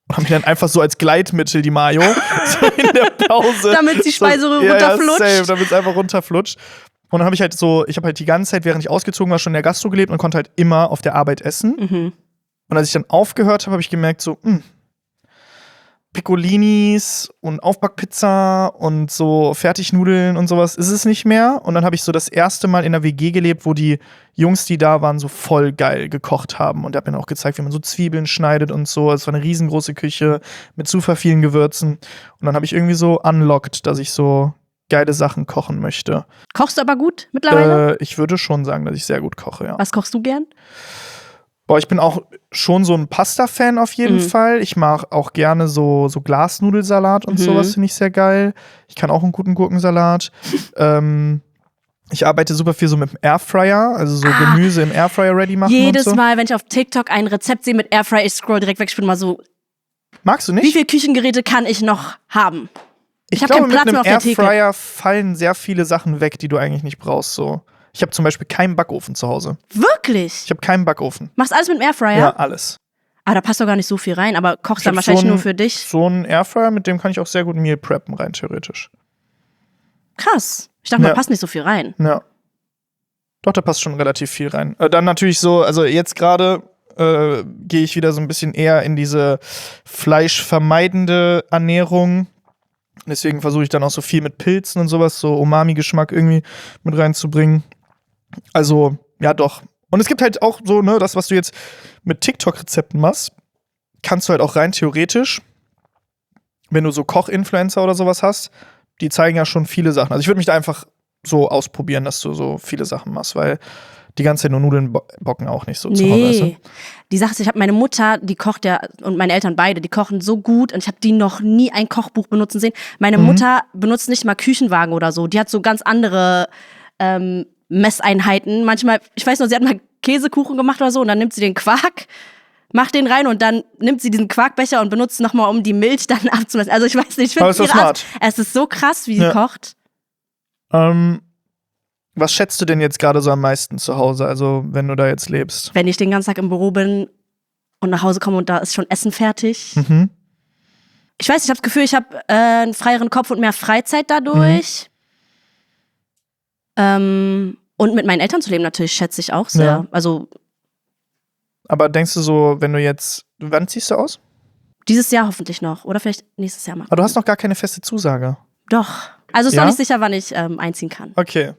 Und haben mir dann einfach so als Gleitmittel die Mayo so in der Pause. Damit die Speiseröhre runterflutscht. Ja, safe, damit es einfach runterflutscht. Und dann habe ich halt die ganze Zeit, während ich ausgezogen war, schon in der Gastro gelebt und konnte halt immer auf der Arbeit essen. Und als ich dann aufgehört habe, habe ich gemerkt, so, Piccolinis und Aufbackpizza und so Fertignudeln und sowas ist es nicht mehr. Und dann habe ich so das erste Mal in einer WG gelebt, wo die Jungs, die da waren, so voll geil gekocht haben. Und der hat mir dann auch gezeigt, wie man so Zwiebeln schneidet und so. Es war eine riesengroße Küche mit super vielen Gewürzen. Und dann habe ich irgendwie so unlocked, dass ich so geile Sachen kochen möchte. Kochst du aber gut mittlerweile? Ich würde schon sagen, dass ich sehr gut koche, ja. Was kochst du gern? Boah, ich bin auch schon so ein Pasta-Fan auf jeden Fall. Ich mag auch gerne so Glasnudelsalat und sowas, finde ich sehr geil. Ich kann auch einen guten Gurkensalat. Ich arbeite super viel so mit dem Airfryer, also so Gemüse im Airfryer ready machen Jedes und so. Mal, wenn ich auf TikTok ein Rezept sehe mit Airfryer, ich scroll direkt weg, ich bin mal so, Magst du nicht? wie viele Küchengeräte kann ich noch haben? Ich glaube, mit einem Airfryer fallen sehr viele Sachen weg, die du eigentlich nicht brauchst. So. Ich habe zum Beispiel keinen Backofen zu Hause. Wirklich? Ich habe keinen Backofen. Machst alles mit dem Airfryer? Ja, alles. Ah, da passt doch gar nicht so viel rein, aber kochst dann wahrscheinlich nur für dich. So ein Airfryer, mit dem kann ich auch sehr gut Meal preppen, rein theoretisch. Krass. Ich dachte, da passt nicht so viel rein. Ja. Doch, da passt schon relativ viel rein. Dann natürlich so, also jetzt gerade gehe ich wieder so ein bisschen eher in diese fleischvermeidende Ernährung. Deswegen versuche ich dann auch so viel mit Pilzen und sowas, so Umami-Geschmack irgendwie mit reinzubringen. Also, ja doch. Und es gibt halt auch so, ne, das, was du jetzt mit TikTok-Rezepten machst, kannst du halt auch rein theoretisch, wenn du so Koch-Influencer oder sowas hast, die zeigen ja schon viele Sachen. Also ich würde mich da einfach so ausprobieren, dass du so viele Sachen machst, weil die ganze Zeit nur Nudeln bocken auch nicht so zu Hause. Weißt du? Die Sache ist, ich habe meine Mutter, die kocht ja, und meine Eltern beide, die kochen so gut und ich habe die noch nie ein Kochbuch benutzen sehen. Meine Mutter benutzt nicht mal Küchenwagen oder so. Die hat so ganz andere Messeinheiten. Manchmal, ich weiß noch, sie hat mal Käsekuchen gemacht oder so und dann nimmt sie den Quark, macht den rein und dann nimmt sie diesen Quarkbecher und benutzt nochmal, um die Milch dann abzumessen. Also ich weiß nicht, ich finde ihre Art, es ist so krass, wie sie kocht. Was schätzt du denn jetzt gerade so am meisten zu Hause, also wenn du da jetzt lebst? Wenn ich den ganzen Tag im Büro bin und nach Hause komme und da ist schon Essen fertig. Ich weiß, ich habe das Gefühl, ich habe einen freieren Kopf und mehr Freizeit dadurch. Und mit meinen Eltern zu leben natürlich schätze ich auch sehr. Ja. Also. Aber denkst du so, wenn du jetzt, wann ziehst du aus? Dieses Jahr hoffentlich noch oder vielleicht nächstes Jahr mal. Aber du hast noch gar keine feste Zusage. Doch. Also es ist noch nicht sicher, wann ich einziehen kann. Okay.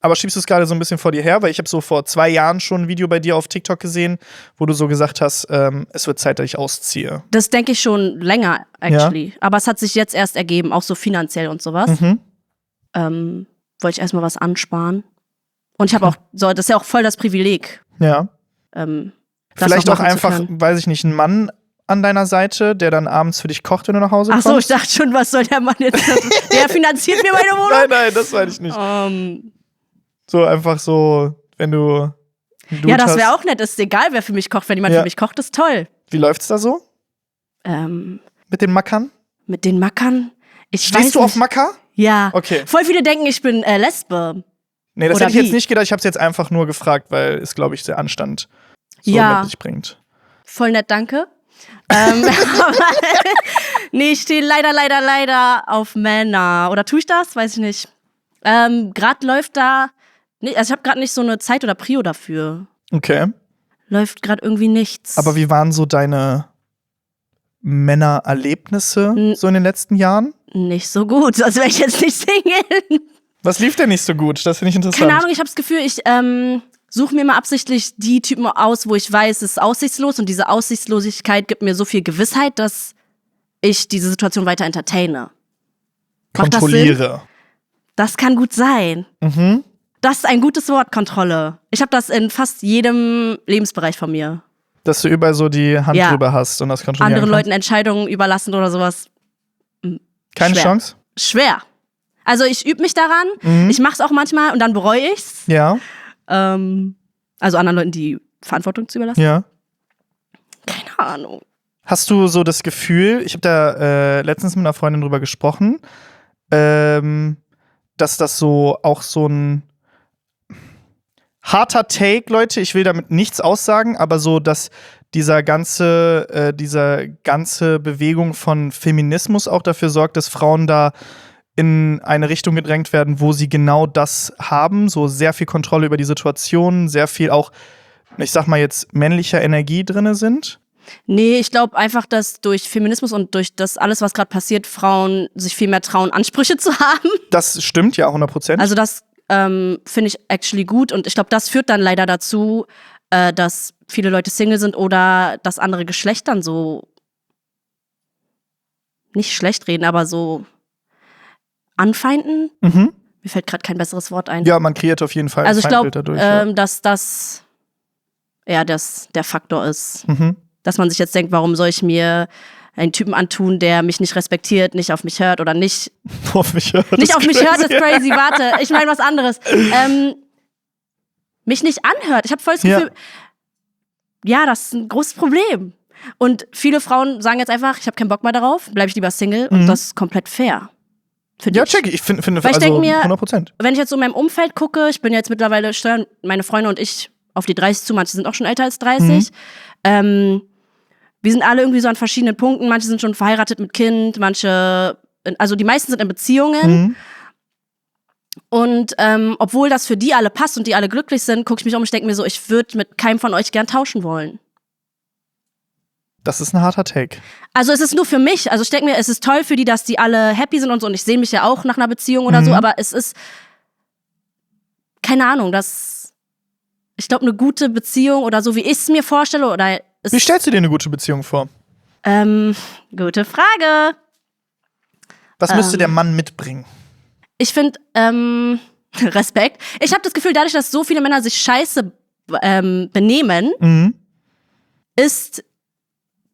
Aber schiebst du es gerade so ein bisschen vor dir her? Weil ich habe so vor 2 Jahren schon ein Video bei dir auf TikTok gesehen, wo du so gesagt hast, es wird Zeit, dass ich ausziehe. Das denke ich schon länger, actually. Ja. Aber es hat sich jetzt erst ergeben, auch so finanziell und sowas. Wollte ich erstmal was ansparen. Und ich habe auch, so, das ist ja auch voll das Privileg. Ja. Vielleicht auch einfach, weiß ich nicht, ein Mann an deiner Seite, der dann abends für dich kocht, wenn du nach Hause kommst? Ach so, ich dachte schon, was soll der Mann jetzt? Der finanziert mir meine Wohnung? Nein, das meine ich nicht. So einfach so, wenn du ja, das wäre auch nett. Ist egal, wer für mich kocht. Wenn jemand für mich kocht, ist toll. Wie läuft's da so? Mit den Mackern? Mit den Mackern? Stehst du auf Macker? Ja. Okay. Voll viele denken, ich bin Lesbe. Nee, das hätte ich jetzt nicht gedacht. Ich habe es jetzt einfach nur gefragt, weil es, glaube ich, sehr Anstand so mit sich bringt. Voll nett, danke. Nee, ich stehe leider auf Männer. Oder tue ich das? Weiß ich nicht. Gerade läuft da. Nee, also ich habe gerade nicht so eine Zeit oder Prio dafür. Okay. Läuft gerade irgendwie nichts. Aber wie waren so deine Männererlebnisse so in den letzten Jahren? Nicht so gut, sonst wäre ich jetzt nicht Single. Was lief denn nicht so gut? Das finde ich interessant. Keine Ahnung, ich habe das Gefühl, ich suche mir mal absichtlich die Typen aus, wo ich weiß, es ist aussichtslos und diese Aussichtslosigkeit gibt mir so viel Gewissheit, dass ich diese Situation weiter entertaine. Kontrolliere. Das kann gut sein. Das ist ein gutes Wort, Kontrolle. Ich habe das in fast jedem Lebensbereich von mir. Dass du überall so die Hand drüber hast und das kontrollieren Anderen Leuten Entscheidungen überlassen oder sowas. Keine Chance? Schwer. Also ich übe mich daran. Ich mache es auch manchmal und dann bereue ich's. Ja. Also anderen Leuten die Verantwortung zu überlassen. Ja. Keine Ahnung. Hast du so das Gefühl, ich habe da letztens mit einer Freundin drüber gesprochen, dass das so auch so ein harter Take, Leute, ich will damit nichts aussagen, aber so, dass diese ganze Bewegung von Feminismus auch dafür sorgt, dass Frauen da in eine Richtung gedrängt werden, wo sie genau das haben, so sehr viel Kontrolle über die Situation, sehr viel auch, ich sag mal jetzt, männlicher Energie drin sind? Nee, ich glaube einfach, dass durch Feminismus und durch das alles, was gerade passiert, Frauen sich viel mehr trauen, Ansprüche zu haben. Das stimmt, ja, 100%. Also das finde ich actually gut und ich glaube, das führt dann leider dazu, dass viele Leute Single sind oder das andere Geschlecht dann so nicht schlecht reden, aber so anfeinden. Mir fällt gerade kein besseres Wort ein. Ja, man kreiert auf jeden Fall ein Feindbild dadurch. Dass das der Faktor ist. Dass man sich jetzt denkt, warum soll ich mir einen Typen antun, der mich nicht respektiert, nicht auf mich hört oder nicht auf mich hört. Nicht auf mich hört ist crazy, warte, ich meine was anderes. Mich nicht anhört. Ich habe voll das Gefühl, ja, das ist ein großes Problem. Und viele Frauen sagen jetzt einfach, ich habe keinen Bock mehr darauf, bleibe ich lieber Single und das ist komplett fair. Ja, check. Ich finde weil ich also denke mir, 100%. Wenn ich jetzt so in meinem Umfeld gucke, ich bin jetzt mittlerweile, steuern meine Freunde und ich auf die 30 zu, manche sind auch schon älter als 30. Wir sind alle irgendwie so an verschiedenen Punkten. Manche sind schon verheiratet mit Kind, also die meisten sind in Beziehungen. Und obwohl das für die alle passt und die alle glücklich sind, gucke ich mich um und ich denke mir so, ich würde mit keinem von euch gern tauschen wollen. Das ist ein harter Take. Also es ist nur für mich. Also ich denke mir, es ist toll für die, dass die alle happy sind und so. Und ich sehe mich ja auch nach einer Beziehung oder so. Aber es ist, keine Ahnung, ich glaube, eine gute Beziehung oder so, wie ich es mir vorstelle. Wie stellst du dir eine gute Beziehung vor? Gute Frage. Was müsste der Mann mitbringen? Ich finde, Respekt. Ich habe das Gefühl, dadurch, dass so viele Männer sich scheiße benehmen, ist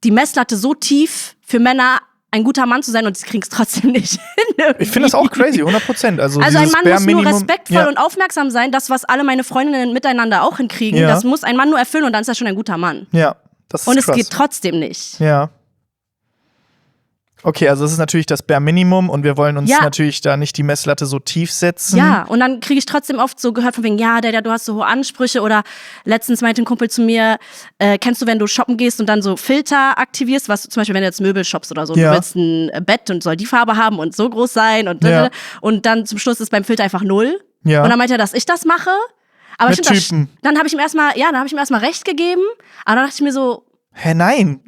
die Messlatte so tief für Männer, ein guter Mann zu sein und sie kriegen es trotzdem nicht hin. Irgendwie. Ich finde das auch crazy, 100%. Also ein Mann muss nur respektvoll und aufmerksam sein, das, was alle meine Freundinnen miteinander auch hinkriegen, das muss ein Mann nur erfüllen und dann ist er schon ein guter Mann. Ja, das ist und krass. Es geht trotzdem nicht. Ja. Okay, also das ist natürlich das Bare Minimum und wir wollen uns natürlich da nicht die Messlatte so tief setzen. Ja, und dann kriege ich trotzdem oft so gehört von wegen, ja, du hast so hohe Ansprüche oder letztens meinte ein Kumpel zu mir, kennst du, wenn du shoppen gehst und dann so Filter aktivierst, was zum Beispiel, wenn du jetzt Möbel shoppst oder so, du willst ein Bett und soll die Farbe haben und so groß sein und dann zum Schluss ist beim Filter einfach 0. Ja. Und dann meinte er, dass ich das mache. Aber mit Typen. Dann habe ich ihm erstmal recht gegeben, aber dann dachte ich mir so, hä, nein.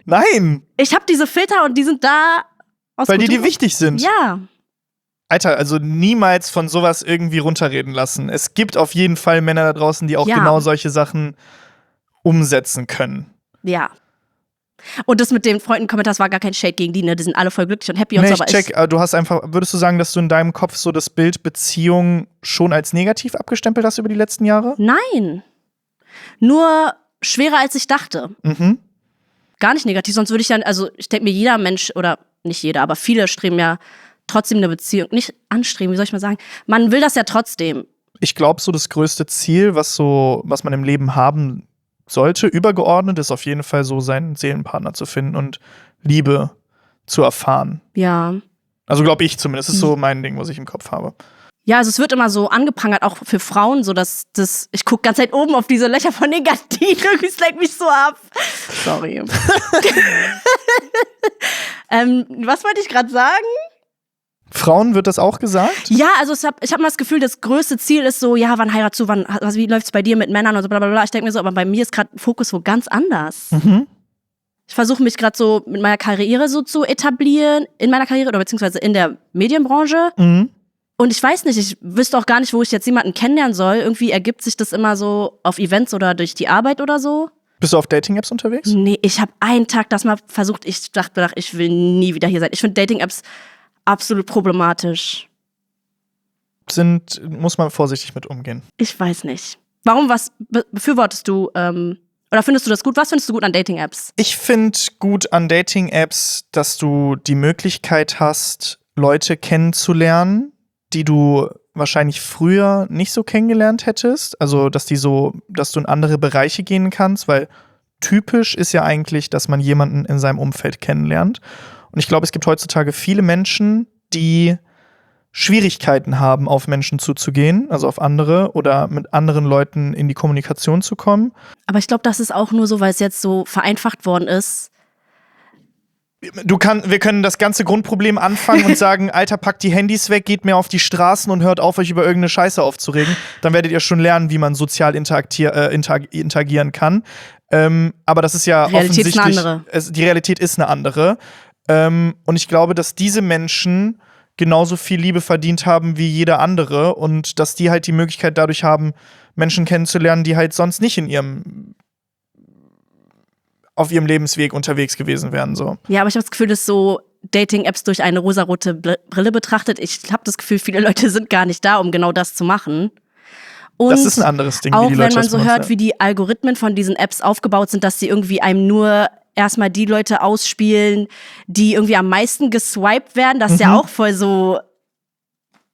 Nein. Ich habe diese Filter und die sind da aus weil die dir wichtig sind. Ja. Alter, also niemals von sowas irgendwie runterreden lassen. Es gibt auf jeden Fall Männer da draußen, die auch genau solche Sachen umsetzen können. Ja. Und das mit den Freunden-Kommentars war gar kein Shade gegen die, ne? Die sind alle voll glücklich und happy und so. Ich check, du hast einfach, würdest du sagen, dass du in deinem Kopf so das Bild Beziehung schon als negativ abgestempelt hast über die letzten Jahre? Nein. Nur schwerer als ich dachte. Gar nicht negativ, sonst würde ich dann, also ich denke mir, jeder Mensch, oder nicht jeder, aber viele streben ja trotzdem eine Beziehung, nicht anstreben, wie soll ich mal sagen, man will das ja trotzdem. Ich glaube, so das größte Ziel, was man im Leben haben sollte, übergeordnet, ist auf jeden Fall so, seinen Seelenpartner zu finden und Liebe zu erfahren. Ja. Also glaube ich zumindest, das ist so mein Ding, was ich im Kopf habe. Ja, also es wird immer so angeprangert, auch für Frauen, so dass ich gucke ganz Zeit oben auf diese Löcher von den Gardinen, irgendwie es lenkt mich so ab. Sorry. Was wollte ich gerade sagen? Frauen wird das auch gesagt? Ja, also ich hab mal das Gefühl, das größte Ziel ist so, ja, wann heiratst du, wie läuft's bei dir mit Männern und so bla bla bla. Ich denke mir so, aber bei mir ist gerade Fokus wo ganz anders. Ich versuche mich gerade so mit meiner Karriere so zu etablieren, in meiner Karriere oder beziehungsweise in der Medienbranche. Und ich weiß nicht, ich wüsste auch gar nicht, wo ich jetzt jemanden kennenlernen soll. Irgendwie ergibt sich das immer so auf Events oder durch die Arbeit oder so. Bist du auf Dating-Apps unterwegs? Nee, ich habe einen Tag das mal versucht. Ich dachte, ich will nie wieder hier sein. Ich finde Dating-Apps absolut problematisch. Muss man vorsichtig mit umgehen. Ich weiß nicht. Warum, was befürwortest du, oder findest du das gut? Was findest du gut an Dating-Apps? Ich finde gut an Dating-Apps, dass du die Möglichkeit hast, Leute kennenzulernen, die du wahrscheinlich früher nicht so kennengelernt hättest. Also, dass du in andere Bereiche gehen kannst, weil typisch ist ja eigentlich, dass man jemanden in seinem Umfeld kennenlernt. Und ich glaube, es gibt heutzutage viele Menschen, die Schwierigkeiten haben, auf Menschen zuzugehen, also auf andere oder mit anderen Leuten in die Kommunikation zu kommen. Aber ich glaube, das ist auch nur so, weil es jetzt so vereinfacht worden ist. Wir können das ganze Grundproblem anfangen und sagen, Alter, packt die Handys weg, geht mehr auf die Straßen und hört auf, euch über irgendeine Scheiße aufzuregen. Dann werdet ihr schon lernen, wie man sozial interagieren kann. Aber das ist ja offensichtlich, die Realität ist eine andere. Und ich glaube, dass diese Menschen genauso viel Liebe verdient haben wie jeder andere und dass die halt die Möglichkeit dadurch haben, Menschen kennenzulernen, die halt sonst nicht auf ihrem Lebensweg unterwegs gewesen wären. So. Ja, aber ich habe das Gefühl, dass so Dating-Apps durch eine rosarote Brille betrachtet. Ich habe das Gefühl, viele Leute sind gar nicht da, um genau das zu machen. Und das ist ein anderes Ding, auch wie die Leute wenn man so hört, ja. wie die Algorithmen von diesen Apps aufgebaut sind, dass sie irgendwie einem nur erstmal die Leute ausspielen, die irgendwie am meisten geswiped werden. Das ist ja auch voll so.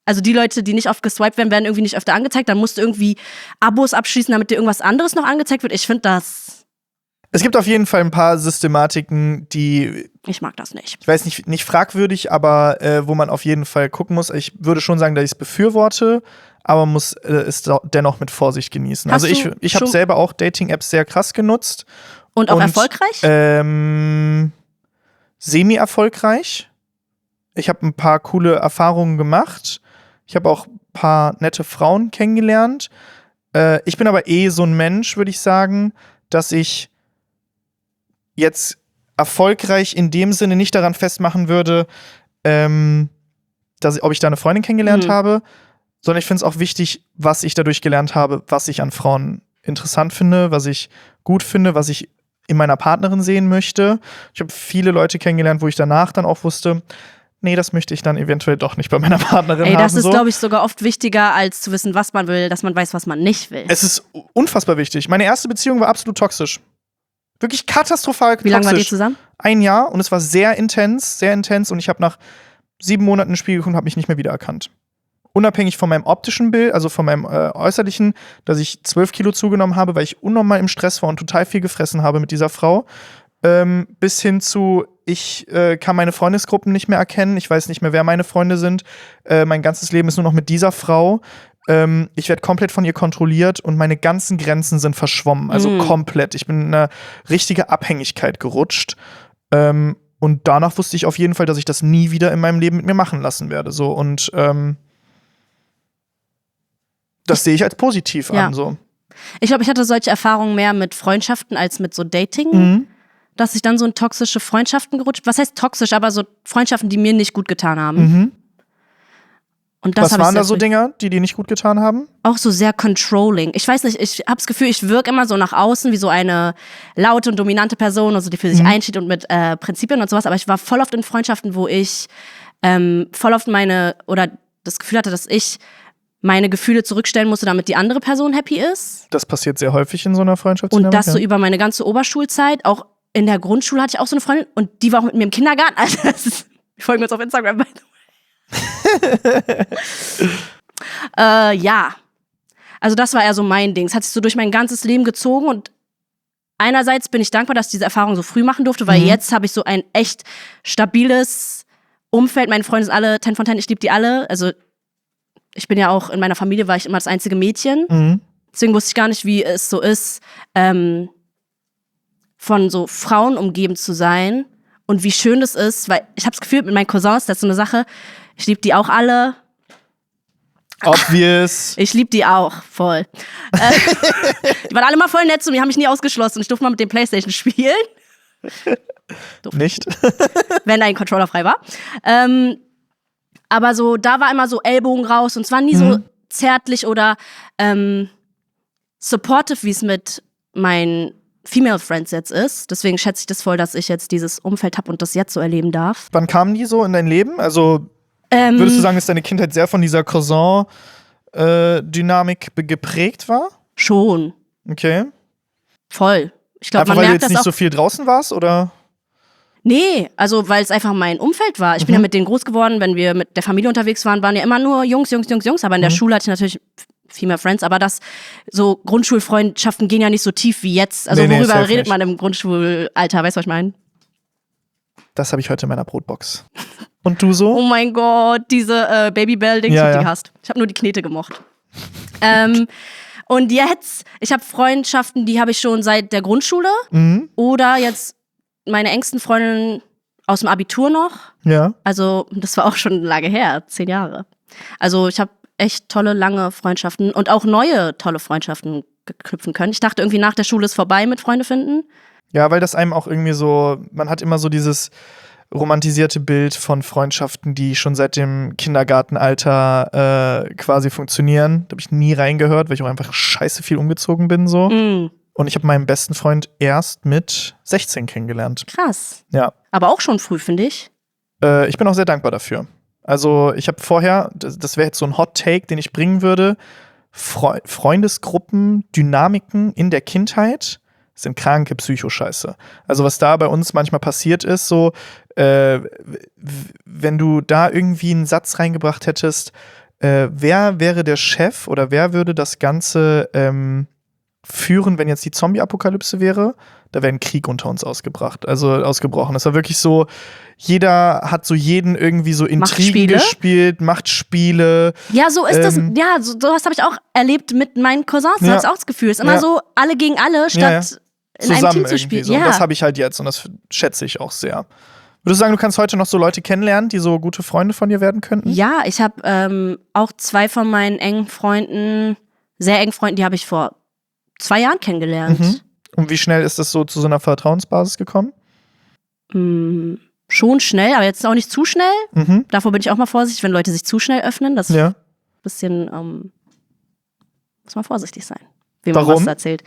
Also die Leute, die nicht oft geswiped werden irgendwie nicht öfter angezeigt. Dann musst du irgendwie Abos abschließen, damit dir irgendwas anderes noch angezeigt wird. Ich finde das. Es gibt auf jeden Fall ein paar Systematiken, die. Ich mag das nicht. Ich weiß nicht fragwürdig, aber wo man auf jeden Fall gucken muss. Ich würde schon sagen, dass ich es befürworte, aber muss es dennoch mit Vorsicht genießen. Also ich habe selber auch Dating-Apps sehr krass genutzt. Und auch erfolgreich? Semi-erfolgreich. Ich habe ein paar coole Erfahrungen gemacht. Ich habe auch ein paar nette Frauen kennengelernt. Ich bin aber so ein Mensch, würde ich sagen, dass ich jetzt erfolgreich in dem Sinne nicht daran festmachen würde, ob ich da eine Freundin kennengelernt habe, sondern ich finde es auch wichtig, was ich dadurch gelernt habe, was ich an Frauen interessant finde, was ich gut finde, was ich in meiner Partnerin sehen möchte. Ich habe viele Leute kennengelernt, wo ich danach dann auch wusste, nee, das möchte ich dann eventuell doch nicht bei meiner Partnerin haben. Das ist, glaube ich, sogar oft wichtiger, als zu wissen, was man will, dass man weiß, was man nicht will. Es ist unfassbar wichtig. Meine erste Beziehung war absolut toxisch. Wirklich katastrophal toxisch. Wie lange wart ihr zusammen? 1 Jahr und es war sehr intens und ich habe nach 7 Monaten ein Spiel geguckt und habe mich nicht mehr wiedererkannt. Unabhängig von meinem optischen Bild, also von meinem äußerlichen, dass ich 12 Kilo zugenommen habe, weil ich unnormal im Stress war und total viel gefressen habe mit dieser Frau, bis hin zu, ich kann meine Freundesgruppen nicht mehr erkennen, ich weiß nicht mehr, wer meine Freunde sind, mein ganzes Leben ist nur noch mit dieser Frau. Ich werde komplett von ihr kontrolliert und meine ganzen Grenzen sind verschwommen. Also komplett. Ich bin in eine richtige Abhängigkeit gerutscht. Und danach wusste ich auf jeden Fall, dass ich das nie wieder in meinem Leben mit mir machen lassen werde. So. Und das sehe ich als positiv an. So. Ich glaube, ich hatte solche Erfahrungen mehr mit Freundschaften als mit so Dating. Dass ich dann so in toxische Freundschaften gerutscht. Was heißt toxisch? Aber so Freundschaften, die mir nicht gut getan haben. Und das was waren da so Dinger, die dir nicht gut getan haben? Auch so sehr controlling. Ich weiß nicht, ich habe das Gefühl, ich wirke immer so nach außen wie so eine laute und dominante Person, also die für sich einsteht und mit Prinzipien und sowas. Aber ich war voll oft in Freundschaften, wo ich voll oft das Gefühl hatte, dass ich meine Gefühle zurückstellen musste, damit die andere Person happy ist. Das passiert sehr häufig in so einer Freundschaft. Und das so über meine ganze Oberschulzeit. Auch in der Grundschule hatte ich auch so eine Freundin und die war auch mit mir im Kindergarten. Also wir folgen uns auf Instagram, by the way. Ja. Also das war eher so mein Ding. Es hat sich so durch mein ganzes Leben gezogen und einerseits bin ich dankbar, dass ich diese Erfahrung so früh machen durfte, weil jetzt habe ich so ein echt stabiles Umfeld. Meine Freunde sind alle 10 von 10, ich liebe die alle. Also ich bin ja auch, in meiner Familie war ich immer das einzige Mädchen. Deswegen wusste ich gar nicht, wie es so ist, von so Frauen umgeben zu sein und wie schön das ist, weil ich habe das Gefühl, mit meinen Cousins, das ist so eine Sache, ich liebe die auch alle. Obvious. Ich liebe die auch, voll. Die waren alle mal voll nett zu mir, haben mich nie ausgeschlossen. Ich durfte mal mit dem Playstation spielen. Nicht? Wenn ein Controller frei war. Aber so, da war immer so Ellbogen raus und es war nie so zärtlich oder supportive, wie es mit meinen Female Friends jetzt ist. Deswegen schätze ich das voll, dass ich jetzt dieses Umfeld habe und das jetzt so erleben darf. Wann kamen die so in dein Leben? Also würdest du sagen, dass deine Kindheit sehr von dieser Cousin-Dynamik geprägt war? Schon. Okay. Voll. Ich glaube, man weil merkt du jetzt nicht so viel draußen warst, oder? Nee, also weil es einfach mein Umfeld war. Ich bin ja mit denen groß geworden, wenn wir mit der Familie unterwegs waren ja immer nur Jungs. Aber in der Schule hatte ich natürlich Female Friends, aber so Grundschulfreundschaften gehen ja nicht so tief wie jetzt. Also worüber redet man im Grundschulalter? Weißt du, was ich meine? Das habe ich heute in meiner Brotbox. Und du so? Oh mein Gott, diese Babybell-Dings, die hast. Ich habe nur die Knete gemocht. Und jetzt, ich habe Freundschaften, die habe ich schon seit der Grundschule. Oder jetzt meine engsten Freundinnen aus dem Abitur noch. Ja. Also das war auch schon lange her, 10 Jahre. Also ich habe echt tolle, lange Freundschaften und auch neue tolle Freundschaften knüpfen können. Ich dachte irgendwie, nach der Schule ist vorbei mit Freunde finden. Ja, weil das einem auch irgendwie so, man hat immer so dieses romantisierte Bild von Freundschaften, die schon seit dem Kindergartenalter quasi funktionieren. Da habe ich nie reingehört, weil ich auch einfach scheiße viel umgezogen bin so. Und ich habe meinen besten Freund erst mit 16 kennengelernt. Krass. Ja. Aber auch schon früh, finde ich. Ich bin auch sehr dankbar dafür. Also ich habe vorher, das wäre jetzt so ein Hot Take, den ich bringen würde, Freundesgruppen, Dynamiken in der Kindheit sind kranke Psychoscheiße. Also was da bei uns manchmal passiert ist, so wenn du da irgendwie einen Satz reingebracht hättest, wer wäre der Chef oder wer würde das Ganze führen, wenn jetzt die Zombie-Apokalypse wäre, da wäre ein Krieg unter uns ausgebrochen. Es war wirklich so, jeder hat so jeden irgendwie so Intrigen gespielt, Machtspiele. Ja, so ist das. Ja, sowas habe ich auch erlebt mit meinen Cousins. So habe ich auch das Gefühl. Es ist immer so, alle gegen alle, statt in einem Team zu spielen. So. Ja. Und das habe ich halt jetzt und das schätze ich auch sehr. Würdest du sagen, du kannst heute noch so Leute kennenlernen, die so gute Freunde von dir werden könnten? Ja, ich habe auch 2 von meinen engen Freunden, sehr engen Freunden, die habe ich vor 2 Jahren kennengelernt. Mhm. Und wie schnell ist das so zu so einer Vertrauensbasis gekommen? Schon schnell, aber jetzt auch nicht zu schnell. Mhm. Davor bin ich auch mal vorsichtig, wenn Leute sich zu schnell öffnen. Das ist ein bisschen, muss man vorsichtig sein, wie man was erzählt.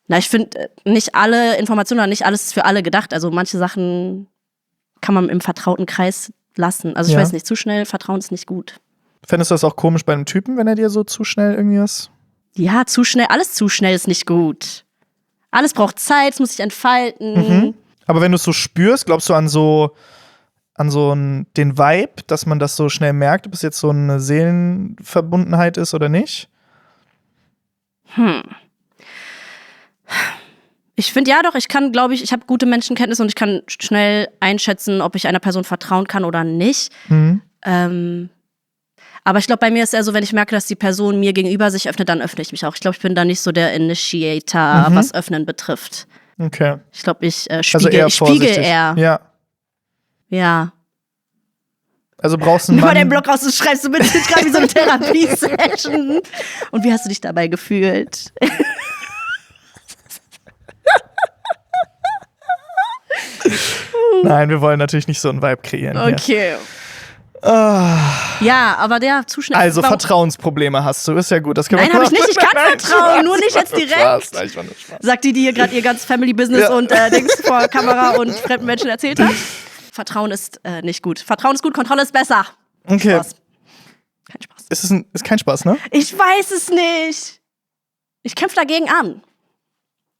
Na, ich finde, nicht alle Informationen oder nicht alles ist für alle gedacht. Also manche Sachen kann man im vertrauten Kreis lassen. Also ich weiß nicht, zu schnell Vertrauen ist nicht gut. Fändest du das auch komisch bei einem Typen, wenn er dir so zu schnell irgendwie was? Ja, zu schnell, alles zu schnell ist nicht gut. Alles braucht Zeit, es muss sich entfalten. Mhm. Aber wenn du es so spürst, glaubst du an den Vibe, dass man das so schnell merkt, ob es jetzt so eine Seelenverbundenheit ist oder nicht? Ich finde ich kann, glaube ich habe gute Menschenkenntnisse und ich kann schnell einschätzen, ob ich einer Person vertrauen kann oder nicht. Mhm. Aber ich glaube, bei mir ist eher so, wenn ich merke, dass die Person mir gegenüber sich öffnet, dann öffne ich mich auch. Ich glaube, ich bin da nicht so der Initiator, was Öffnen betrifft. Okay. Ich glaube, ich spiegel eher. Ja. Ja. Also brauchst du einen Nimm mal Mann. den Block raus und schreibst du mit gerade wie so eine Therapie-Session. Und wie hast du dich dabei gefühlt? Nein, wir wollen natürlich nicht so einen Vibe kreieren. Okay. Ja, aber der zu schnell. Also Vertrauensprobleme hast du, ist ja gut. Das Nein, habe ich nicht. Ich kann vertrauen, nur nicht jetzt direkt. Spaß. Sagt die hier gerade ihr ganzes Family-Business und Dings vor Kamera und fremden Menschen erzählt hat. Vertrauen ist nicht gut. Vertrauen ist gut, Kontrolle ist besser. Okay. Spaß. Kein Spaß. Ist kein Spaß, ne? Ich weiß es nicht. Ich kämpfe dagegen an.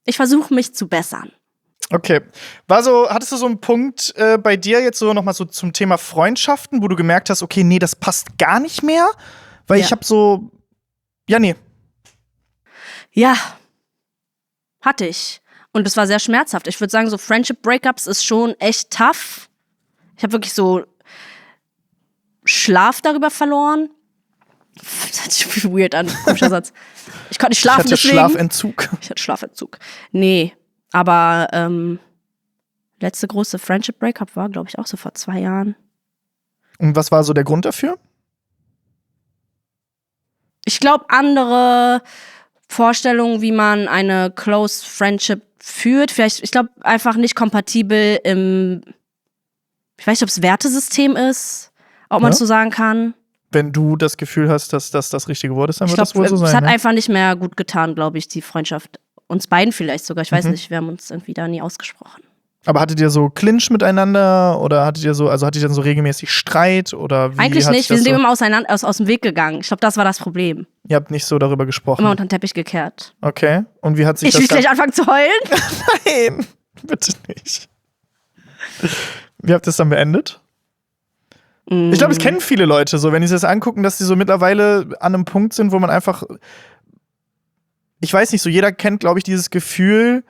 Ich versuche mich zu bessern. Okay. Hattest du so einen Punkt bei dir jetzt so nochmal so zum Thema Freundschaften, wo du gemerkt hast, okay, nee, das passt gar nicht mehr? Weil ich habe so, nee. Ja, hatte ich. Und es war sehr schmerzhaft. Ich würde sagen, so Friendship-Breakups ist schon echt tough. Ich habe wirklich so Schlaf darüber verloren. Das hört sich weird an, komischer Satz. Ich konnte nicht schlafen, deswegen. Ich hatte Schlafentzug. Nee, aber letzte große Friendship-Breakup war, glaube ich, auch so vor 2 Jahren. Und was war so der Grund dafür? Ich glaube, andere Vorstellungen, wie man eine Close Friendship führt. Vielleicht, ich glaube, einfach nicht kompatibel ich weiß nicht, ob es Wertesystem ist, ob man es so sagen kann. Wenn du das Gefühl hast, dass das richtige Wort ist, dann wird das wohl so sein. Es hat einfach nicht mehr gut getan, glaube ich, die Freundschaft. Uns beiden vielleicht sogar, ich weiß nicht, wir haben uns irgendwie da nie ausgesprochen. Aber hattet ihr so Clinch miteinander oder hattet ihr dann so regelmäßig Streit oder wie? Eigentlich nicht, wir sind immer aus dem Weg gegangen. Ich glaube, das war das Problem. Ihr habt nicht so darüber gesprochen? Immer unter den Teppich gekehrt. Okay, und wie hat sich das dann... Ich will gleich anfangen zu heulen? Nein, bitte nicht. Wie habt ihr es dann beendet? Ich glaube, es kennen viele Leute so, wenn die sich das angucken, dass sie so mittlerweile an einem Punkt sind, wo man einfach, ich weiß nicht, so jeder kennt, glaube ich, dieses Gefühl,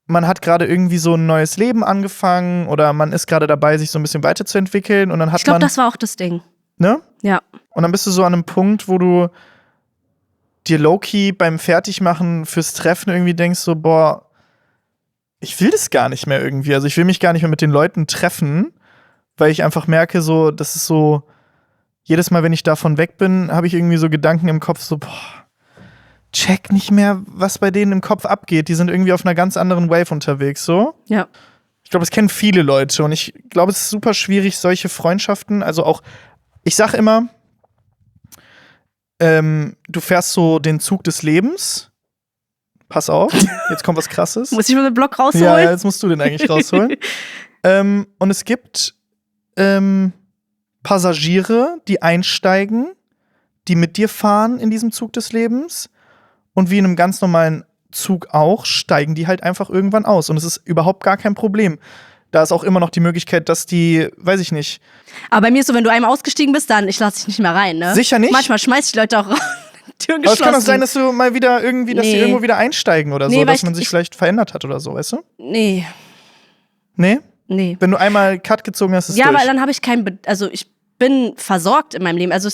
man hat gerade irgendwie so ein neues Leben angefangen oder man ist gerade dabei, sich so ein bisschen weiterzuentwickeln und dann hat Ich glaube, das war auch das Ding. Ne? Ja. Und dann bist du so an einem Punkt, wo du dir low-key beim Fertigmachen fürs Treffen irgendwie denkst so, boah, ich will das gar nicht mehr irgendwie. Also ich will mich gar nicht mehr mit den Leuten treffen, weil ich einfach merke so, das ist so, jedes Mal, wenn ich davon weg bin, habe ich irgendwie so Gedanken im Kopf so, boah, check nicht mehr, was bei denen im Kopf abgeht. Die sind irgendwie auf einer ganz anderen Wave unterwegs, so. Ja. Ich glaube, das kennen viele Leute und ich glaube, es ist super schwierig, solche Freundschaften, also auch, ich sag immer, du fährst so den Zug des Lebens. Pass auf, jetzt kommt was Krasses. Muss ich mal den Block rausholen? Ja, jetzt musst du den eigentlich rausholen. Und es gibt Passagiere, die einsteigen, die mit dir fahren in diesem Zug des Lebens. Und wie in einem ganz normalen Zug auch, steigen die halt einfach irgendwann aus. Und es ist überhaupt gar kein Problem. Da ist auch immer noch die Möglichkeit, dass die, weiß ich nicht. Aber bei mir ist so, wenn du einmal ausgestiegen bist, dann ich lasse dich nicht mehr rein, ne? Sicher nicht? Manchmal schmeiß ich Leute auch raus. Türen Aber es geschlossen. kann auch sein, dass du mal wieder irgendwie, dass die irgendwo wieder einsteigen oder so, dass man sich vielleicht verändert hat oder so, weißt du? Nee. Nee? Nee. Wenn du einmal Cut gezogen hast, ist ja, durch. weil dann habe ich also ich bin versorgt in meinem Leben. Also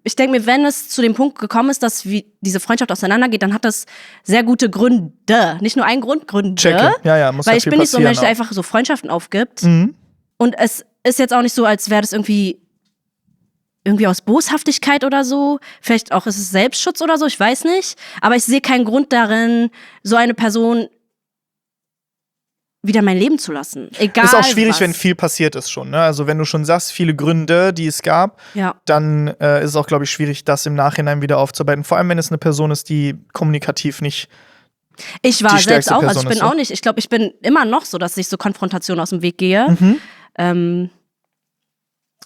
ich denke mir, wenn es zu dem Punkt gekommen ist, dass diese Freundschaft auseinandergeht, dann hat das sehr gute Gründe. Nicht nur einen Grund, Gründe. Checke. Ja, muss weil ja ich viel bin nicht so ein Mensch, der auch. einfach so Freundschaften aufgibt. Mhm. Und es ist jetzt auch nicht so, als wäre das irgendwie aus Boshaftigkeit oder so. Vielleicht auch ist es Selbstschutz oder so, ich weiß nicht. Aber ich sehe keinen Grund darin, so eine Person wieder mein Leben zu lassen. Egal Ist auch schwierig, was. wenn viel passiert ist schon. Ne? Also wenn du schon sagst, viele Gründe, die es gab, dann ist es auch, glaube ich, schwierig, das im Nachhinein wieder aufzuarbeiten. Vor allem, wenn es eine Person ist, die kommunikativ nicht ich war die selbst auch, Person also ich bin ist, auch nicht, ich glaube, ich bin immer noch so, dass ich so Konfrontation aus dem Weg gehe.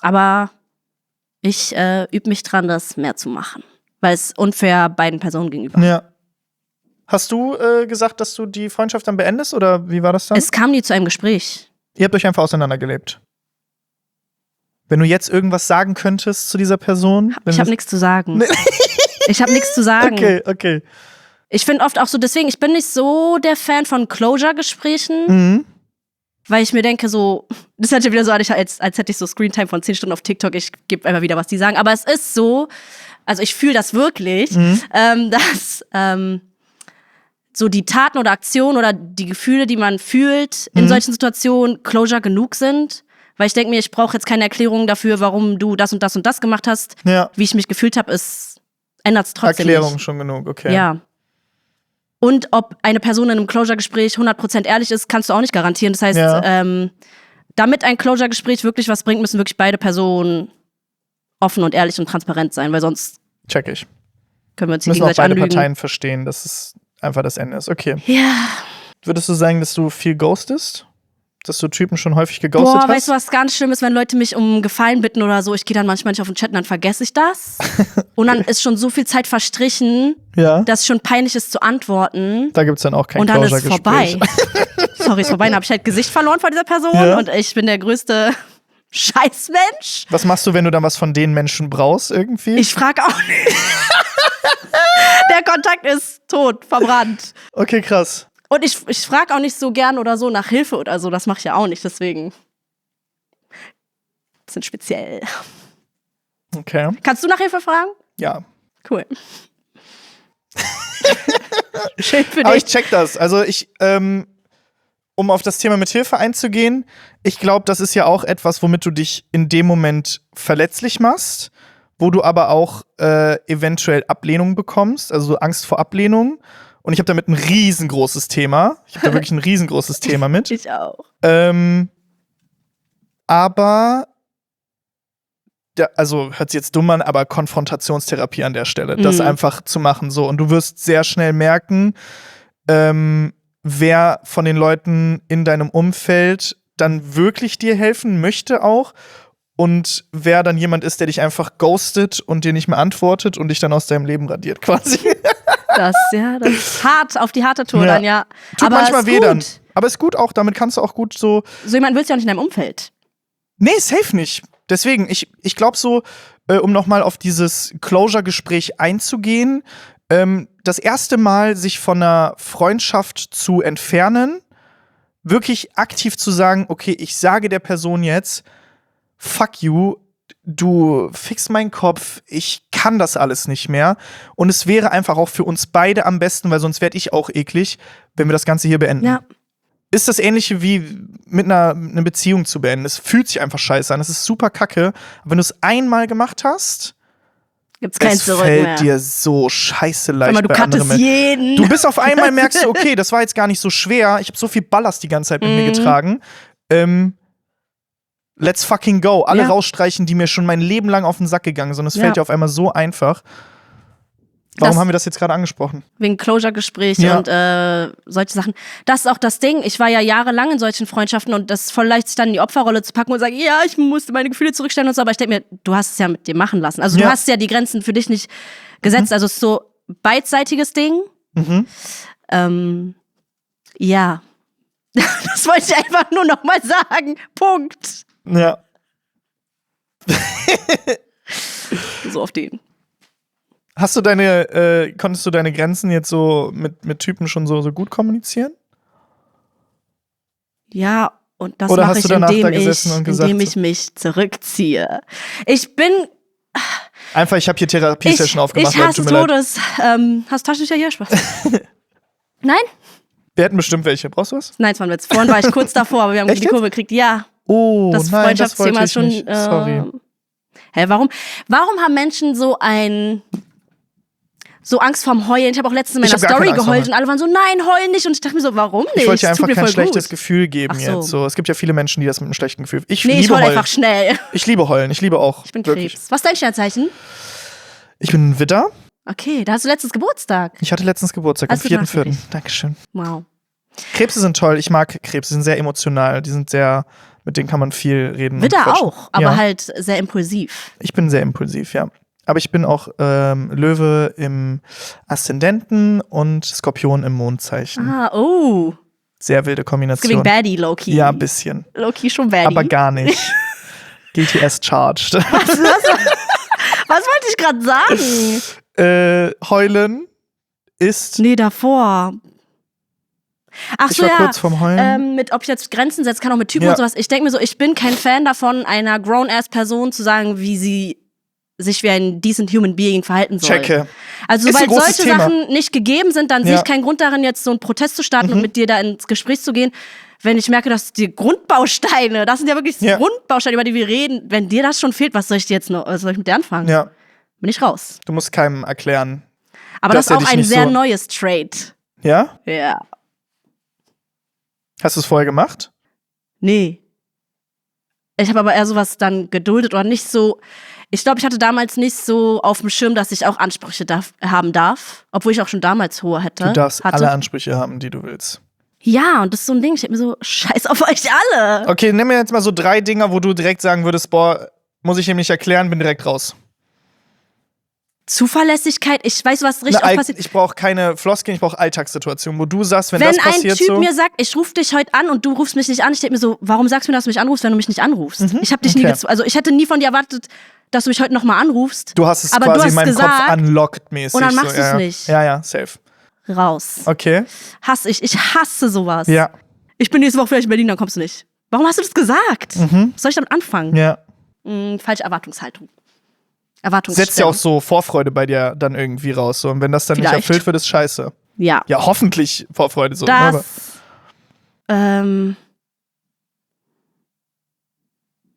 Aber ich übe mich dran, das mehr zu machen. Weil es unfair beiden Personen gegenüber. Ja. Hast du gesagt, dass du die Freundschaft dann beendest oder wie war das dann? Es kam nie zu einem Gespräch. Ihr habt euch einfach auseinandergelebt. Wenn du jetzt irgendwas sagen könntest zu dieser Person? Ich habe nichts zu sagen. Ich habe nichts zu sagen. Okay. Ich finde oft auch so, deswegen, ich bin nicht so der Fan von Closure-Gesprächen. Weil ich mir denke, so, das hört ja wieder so an, als hätte ich so Screentime von 10 Stunden auf TikTok, ich gebe einfach wieder, was die sagen. Aber es ist so, also ich fühle das wirklich, dass so die Taten oder Aktionen oder die Gefühle, die man fühlt in solchen Situationen, Closure genug sind. Weil ich denke mir, ich brauche jetzt keine Erklärung dafür, warum du das und das und das gemacht hast. Ja. Wie ich mich gefühlt habe, ändert es trotzdem Erklärung nicht. schon genug, okay. Ja. Und ob eine Person in einem Closure-Gespräch 100% ehrlich ist, kannst du auch nicht garantieren. Das heißt, damit ein Closure-Gespräch wirklich was bringt, müssen wirklich beide Personen offen und ehrlich und transparent sein, weil sonst check ich. Können wir uns hier müssen auch gegenseitig beide anlügen. Parteien verstehen, dass es einfach das Ende ist. Okay. Ja. Würdest du sagen, dass du viel ghostest? Dass du Typen schon häufig geghostet hast? Weißt du, was ganz schlimm ist, wenn Leute mich um Gefallen bitten oder so, ich gehe dann manchmal nicht auf den Chat und dann vergesse ich das. Und dann ist schon so viel Zeit verstrichen, dass es schon peinlich ist zu antworten. Da gibt es dann auch kein Und dann ist es Closure-Gespräch. vorbei. Sorry, ist vorbei. Dann habe ich halt Gesicht verloren von dieser Person und ich bin der größte Scheißmensch. Was machst du, wenn du dann was von den Menschen brauchst irgendwie? Ich frage auch nicht. Der Kontakt ist tot, verbrannt. Okay, krass. Und ich frage auch nicht so gern oder so nach Hilfe oder so. Das mache ich ja auch nicht, deswegen. Das sind speziell. Okay. Kannst du nach Hilfe fragen? Ja. Cool. Schön für dich. Aber ich check das. Also um auf das Thema mit Hilfe einzugehen, ich glaube, das ist ja auch etwas, womit du dich in dem Moment verletzlich machst, wo du aber auch eventuell Ablehnung bekommst, also Angst vor Ablehnung. Und ich habe damit ein riesengroßes Thema. Ich habe da wirklich ein riesengroßes Thema mit. Ich auch. Aber, ja, also hört sich jetzt dumm an, aber Konfrontationstherapie an der Stelle. Das einfach zu machen so. Und du wirst sehr schnell merken, wer von den Leuten in deinem Umfeld dann wirklich dir helfen möchte auch. Und wer dann jemand ist, der dich einfach ghostet und dir nicht mehr antwortet und dich dann aus deinem Leben radiert quasi. Das ist hart, auf die harte Tour dann, ja. Tut aber manchmal ist weh dann. gut. Aber ist gut auch, damit kannst du auch gut so. So jemand willst du ja auch nicht in deinem Umfeld. Nee, safe nicht. Deswegen, ich glaube so, um nochmal auf dieses Closure-Gespräch einzugehen, das erste Mal sich von einer Freundschaft zu entfernen, wirklich aktiv zu sagen, okay, ich sage der Person jetzt, fuck you, du fixst meinen Kopf, ich kann das alles nicht mehr. Und es wäre einfach auch für uns beide am besten, weil sonst werde ich auch eklig, wenn wir das Ganze hier beenden. Ja. Ist das ähnliche wie mit einer Beziehung zu beenden. Es fühlt sich einfach scheiße an, es ist super kacke. Aber wenn du es einmal gemacht hast, gibt's kein Zurück fällt mehr. dir so scheiße leicht Sag mal, du bei anderen cuttest Menschen. jeden. Du bist auf einmal, merkst du, okay, das war jetzt gar nicht so schwer. Ich habe so viel Ballast die ganze Zeit mit mir getragen. Let's fucking go. Alle rausstreichen, die mir schon mein Leben lang auf den Sack gegangen sind. Es fällt dir auf einmal so einfach. Warum haben wir das jetzt gerade angesprochen? Wegen Closure-Gespräche und solche Sachen. Das ist auch das Ding. Ich war ja jahrelang in solchen Freundschaften und das ist voll leicht, sich dann in die Opferrolle zu packen und sagen, ja, ich musste meine Gefühle zurückstellen und so. Aber ich denke mir, du hast es ja mit dir machen lassen. Also du hast ja die Grenzen für dich nicht gesetzt. Also es ist so beidseitiges Ding. Ja. Das wollte ich einfach nur noch mal sagen. Punkt. Ja. So auf den. konntest du deine Grenzen jetzt so mit Typen schon so gut kommunizieren? Ja, und das Oder mache hast ich, du danach da gesessen und gesagt, indem ich mich zurückziehe. Ich bin... Einfach, ich habe hier Therapiesession aufgemacht. Ich hasse Todes. Hast du Taschentücher hier? Spaß. Nein? Wir hätten bestimmt welche. Brauchst du was? Nein, es war ein Witz. Vorhin war ich kurz davor, aber wir haben die Kurve gekriegt. Ja. Oh, das nein, Freundschaftsthema das wollte ich ist schon. nicht. Sorry. Warum haben Menschen so Angst vorm Heulen? Ich habe auch letztens in meiner Story geheult und alle waren so, nein, heul nicht. Und ich dachte mir so, warum nicht? Ich wollte dir einfach kein schlechtes gut. Gefühl geben Ach so. jetzt. So, es gibt ja viele Menschen, die das mit einem schlechten Gefühl. Ich heul einfach schnell. Ich liebe heulen. Ich liebe auch. Ich bin wirklich. Krebs. Was ist dein Sternzeichen? Ich bin ein Widder. Okay, da hast du letztens Geburtstag. Ich hatte letztens Geburtstag am 4.4. Dankeschön. Wow. Krebse sind toll. Ich mag Krebse. Sie sind sehr emotional. Mit denen kann man viel reden. Widder auch, aber halt sehr impulsiv. Ich bin sehr impulsiv, ja. Aber ich bin auch Löwe im Aszendenten und Skorpion im Mondzeichen. Sehr wilde Kombination. Giving Baddie, Low-Key. Ja, ein bisschen. Low-Key schon Baddie. Aber gar nicht. GTS charged. Was wollte ich gerade sagen? Heulen ist... Nee, davor. Ach ich so, war ja. kurz vorm Heulen. Ob ich jetzt Grenzen setzen kann, auch mit Typen und sowas. Ich denke mir so, ich bin kein Fan davon, einer Grown-Ass-Person zu sagen, wie sie sich wie ein decent human being verhalten soll. Checke. Also sobald solche Sachen nicht gegeben sind, dann sehe ich keinen Grund darin, jetzt so einen Protest zu starten und mit dir da ins Gespräch zu gehen. Wenn ich merke, dass die Grundbausteine, das sind ja wirklich die Grundbausteine, über die wir reden, wenn dir das schon fehlt, was soll ich mit dir anfangen? Ja. Bin ich raus. Du musst keinem erklären. Aber das ist auch ein sehr neues Trait. Ja? Ja. Hast du es vorher gemacht? Nee. Ich habe aber eher sowas dann geduldet oder nicht so. Ich glaube, ich hatte damals nicht so auf dem Schirm, dass ich auch Ansprüche haben darf. Obwohl ich auch schon damals hohe hatte. Du darfst alle Ansprüche haben, die du willst. Ja, und das ist so ein Ding. Ich denke mir so, scheiß auf euch alle. Okay, nimm mir jetzt mal so 3 Dinger, wo du direkt sagen würdest, boah, muss ich ihm nicht erklären, bin direkt raus. Zuverlässigkeit, ich weiß, was richtig oft passiert. Ich brauche keine Floskeln, ich brauche Alltagssituationen, wo du sagst, wenn das passiert ein Typ mir sagt, ich rufe dich heute an und du rufst mich nicht an, ich denke mir so, warum sagst du mir, dass du mich anrufst, wenn du mich nicht anrufst? Ich habe dich nie also ich hätte nie von dir erwartet, dass du mich heute nochmal anrufst. Du hast es aber quasi in meinem Kopf unlocked mäßig. Und dann machst du es nicht. Ja, safe. Raus. Okay. Ich hasse sowas. Ja. Ich bin nächste Woche vielleicht in Berlin, dann kommst du nicht. Warum hast du das gesagt? Was soll ich damit anfangen? Ja. Falsche Erwartungshaltung. Setzt ja auch so Vorfreude bei dir dann irgendwie raus. So. Und wenn das dann nicht erfüllt wird, ist scheiße. Ja. Ja, hoffentlich Vorfreude. So. Das,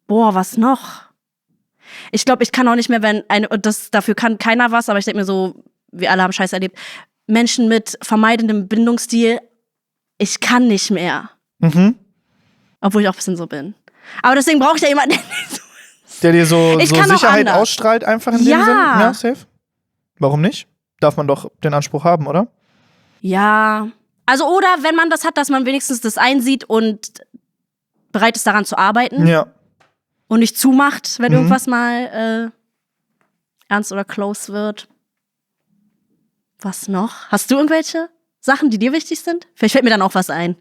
was noch? Ich glaube, ich kann auch nicht mehr, dafür kann keiner was, aber ich denke mir so, wir alle haben Scheiße erlebt. Menschen mit vermeidendem Bindungsstil, ich kann nicht mehr. Obwohl ich auch ein bisschen so bin. Aber deswegen brauche ich ja jemanden, der dir so Sicherheit ausstrahlt, einfach in dem Sinne? Ja, safe. Warum nicht? Darf man doch den Anspruch haben, oder? Ja. Also, oder wenn man das hat, dass man wenigstens das einsieht und bereit ist, daran zu arbeiten. Ja. Und nicht zumacht, wenn irgendwas mal ernst oder close wird. Was noch? Hast du irgendwelche Sachen, die dir wichtig sind? Vielleicht fällt mir dann auch was ein.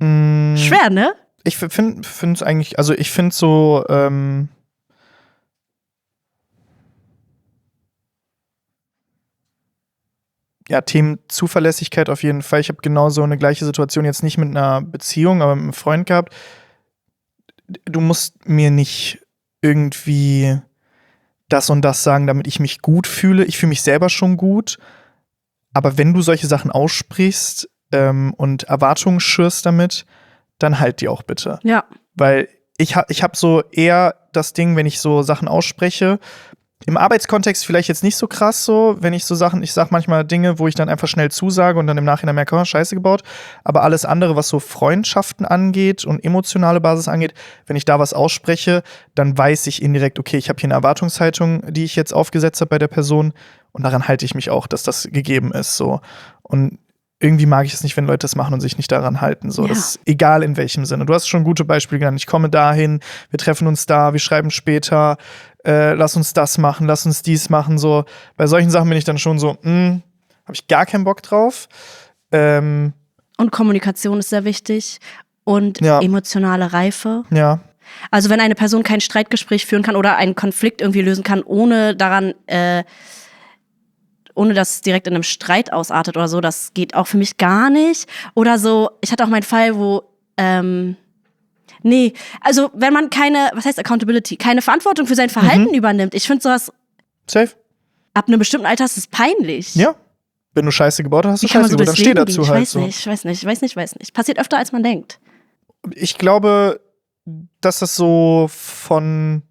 Schwer, ne? Ich finde es eigentlich, also ich finde so, Themen Zuverlässigkeit auf jeden Fall. Ich habe genauso eine gleiche Situation jetzt nicht mit einer Beziehung, aber mit einem Freund gehabt. Du musst mir nicht irgendwie das und das sagen, damit ich mich gut fühle. Ich fühle mich selber schon gut. Aber wenn du solche Sachen aussprichst und Erwartungen schürst damit, dann halt die auch bitte. Ja. Weil ich hab so eher das Ding, wenn ich so Sachen ausspreche, im Arbeitskontext vielleicht jetzt nicht so krass so, wenn ich so Sachen, ich sag manchmal Dinge, wo ich dann einfach schnell zusage und dann im Nachhinein merke, oh, Scheiße gebaut. Aber alles andere, was so Freundschaften angeht und emotionale Basis angeht, wenn ich da was ausspreche, dann weiß ich indirekt, okay, ich habe hier eine Erwartungshaltung, die ich jetzt aufgesetzt habe bei der Person und daran halte ich mich auch, dass das gegeben ist so. Und irgendwie mag ich es nicht, wenn Leute das machen und sich nicht daran halten. So. Ja. Das ist egal in welchem Sinne. Du hast schon gute Beispiele genannt. Ich komme dahin, wir treffen uns da, wir schreiben später, lass uns das machen, lass uns dies machen. So. Bei solchen Sachen bin ich dann schon so, habe ich gar keinen Bock drauf. Und Kommunikation ist sehr wichtig. Und emotionale Reife. Ja. Also wenn eine Person kein Streitgespräch führen kann oder einen Konflikt irgendwie lösen kann, ohne daran ohne dass es direkt in einem Streit ausartet oder so, das geht auch für mich gar nicht. Oder so, ich hatte auch meinen Fall, wo, nee, also wenn man was heißt Accountability, keine Verantwortung für sein Verhalten übernimmt, ich finde sowas, safe, ab einem bestimmten Alter ist es peinlich. Ja. Wenn du Scheiße gebaut hast, hast du Wie kann man Scheiße so gebaut, dann steh dazu halt so. Ich weiß nicht. Passiert öfter, als man denkt. Ich glaube, dass das so von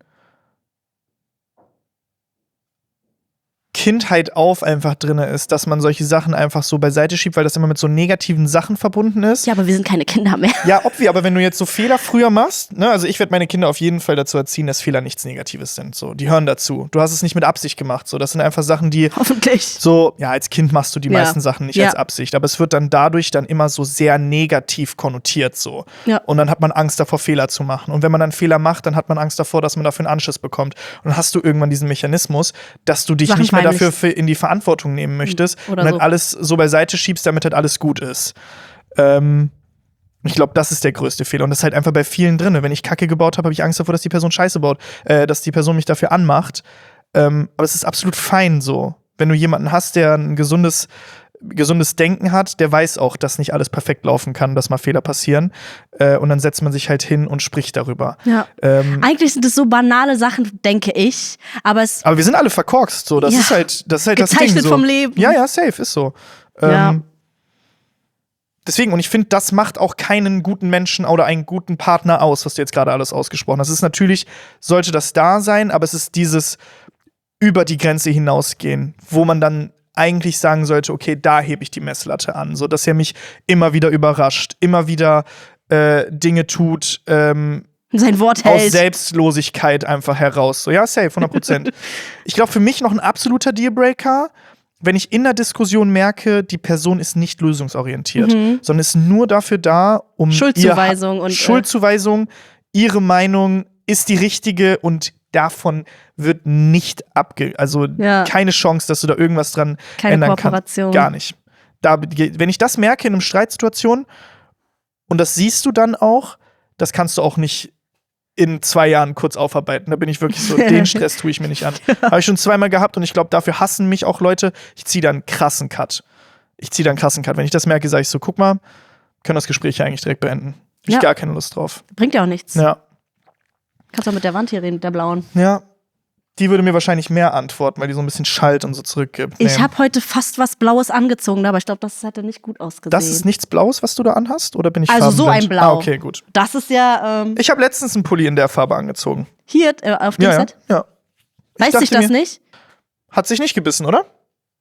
Kindheit auf einfach drin ist, dass man solche Sachen einfach so beiseite schiebt, weil das immer mit so negativen Sachen verbunden ist. Ja, aber wir sind keine Kinder mehr. Ja, aber wenn du jetzt so Fehler früher machst, ne, also ich werde meine Kinder auf jeden Fall dazu erziehen, dass Fehler nichts Negatives sind. So, die hören dazu. Du hast es nicht mit Absicht gemacht. So, das sind einfach Sachen, die hoffentlich. So, ja, als Kind machst du die meisten Sachen nicht als Absicht, aber es wird dann dadurch dann immer so sehr negativ konnotiert so. Ja. Und dann hat man Angst davor, Fehler zu machen. Und wenn man dann Fehler macht, dann hat man Angst davor, dass man dafür einen Anschiss bekommt. Und dann hast du irgendwann diesen Mechanismus, dass du dich nicht mehr dafür in die Verantwortung nehmen möchtest und halt alles so beiseite schiebst, damit halt alles gut ist. Ich glaube, das ist der größte Fehler. Und das ist halt einfach bei vielen drin. Wenn ich Kacke gebaut habe, habe ich Angst davor, dass die Person Scheiße baut, dass die Person mich dafür anmacht. Aber es ist absolut fein so. Wenn du jemanden hast, der ein gesundes Denken hat, der weiß auch, dass nicht alles perfekt laufen kann, dass mal Fehler passieren. Und dann setzt man sich halt hin und spricht darüber. Ja. Eigentlich sind es so banale Sachen, denke ich. Aber wir sind alle verkorkst. So. Das ist halt das Ding. Gezeichnet so. vom Leben. Ja, safe, ist so. Deswegen, und ich finde, das macht auch keinen guten Menschen oder einen guten Partner aus, was du jetzt gerade alles ausgesprochen hast. Es ist natürlich, sollte das da sein, aber es ist dieses über die Grenze hinausgehen, wo man dann eigentlich sagen sollte, okay, da hebe ich die Messlatte an, so dass er mich immer wieder überrascht, immer wieder Dinge tut, sein Wort hält. Aus Selbstlosigkeit einfach heraus. So, ja, safe, 100%. Ich glaube, für mich noch ein absoluter Dealbreaker, wenn ich in der Diskussion merke, die Person ist nicht lösungsorientiert, sondern ist nur dafür da, um Schuldzuweisung, ihre Meinung ist die richtige und davon wird nicht keine Chance, dass du da irgendwas dran ändern kannst. Gar nicht. Wenn ich das merke in einer Streitsituation und das siehst du dann auch, das kannst du auch nicht in 2 Jahren kurz aufarbeiten. Da bin ich wirklich so, den Stress tue ich mir nicht an. Habe ich schon 2-mal gehabt und ich glaube, dafür hassen mich auch Leute. Ich ziehe da einen krassen Cut. Wenn ich das merke, sage ich so, guck mal, können das Gespräch ja eigentlich direkt beenden. Hab ich gar keine Lust drauf. Bringt ja auch nichts. Ja. Kannst auch mit der Wand hier reden, mit der blauen. Ja. Die würde mir wahrscheinlich mehr antworten, weil die so ein bisschen Schalt und so zurückgibt. Ich habe heute fast was Blaues angezogen, aber ich glaube, das hätte nicht gut ausgesehen. Das ist nichts Blaues, was du da anhast? Oder bin ich also so ein Blau. Ah, okay, gut. Das ist ja ich habe letztens einen Pulli in der Farbe angezogen. Hier, auf dem Set? Ja. Weiß ich das nicht? Hat sich nicht gebissen, oder?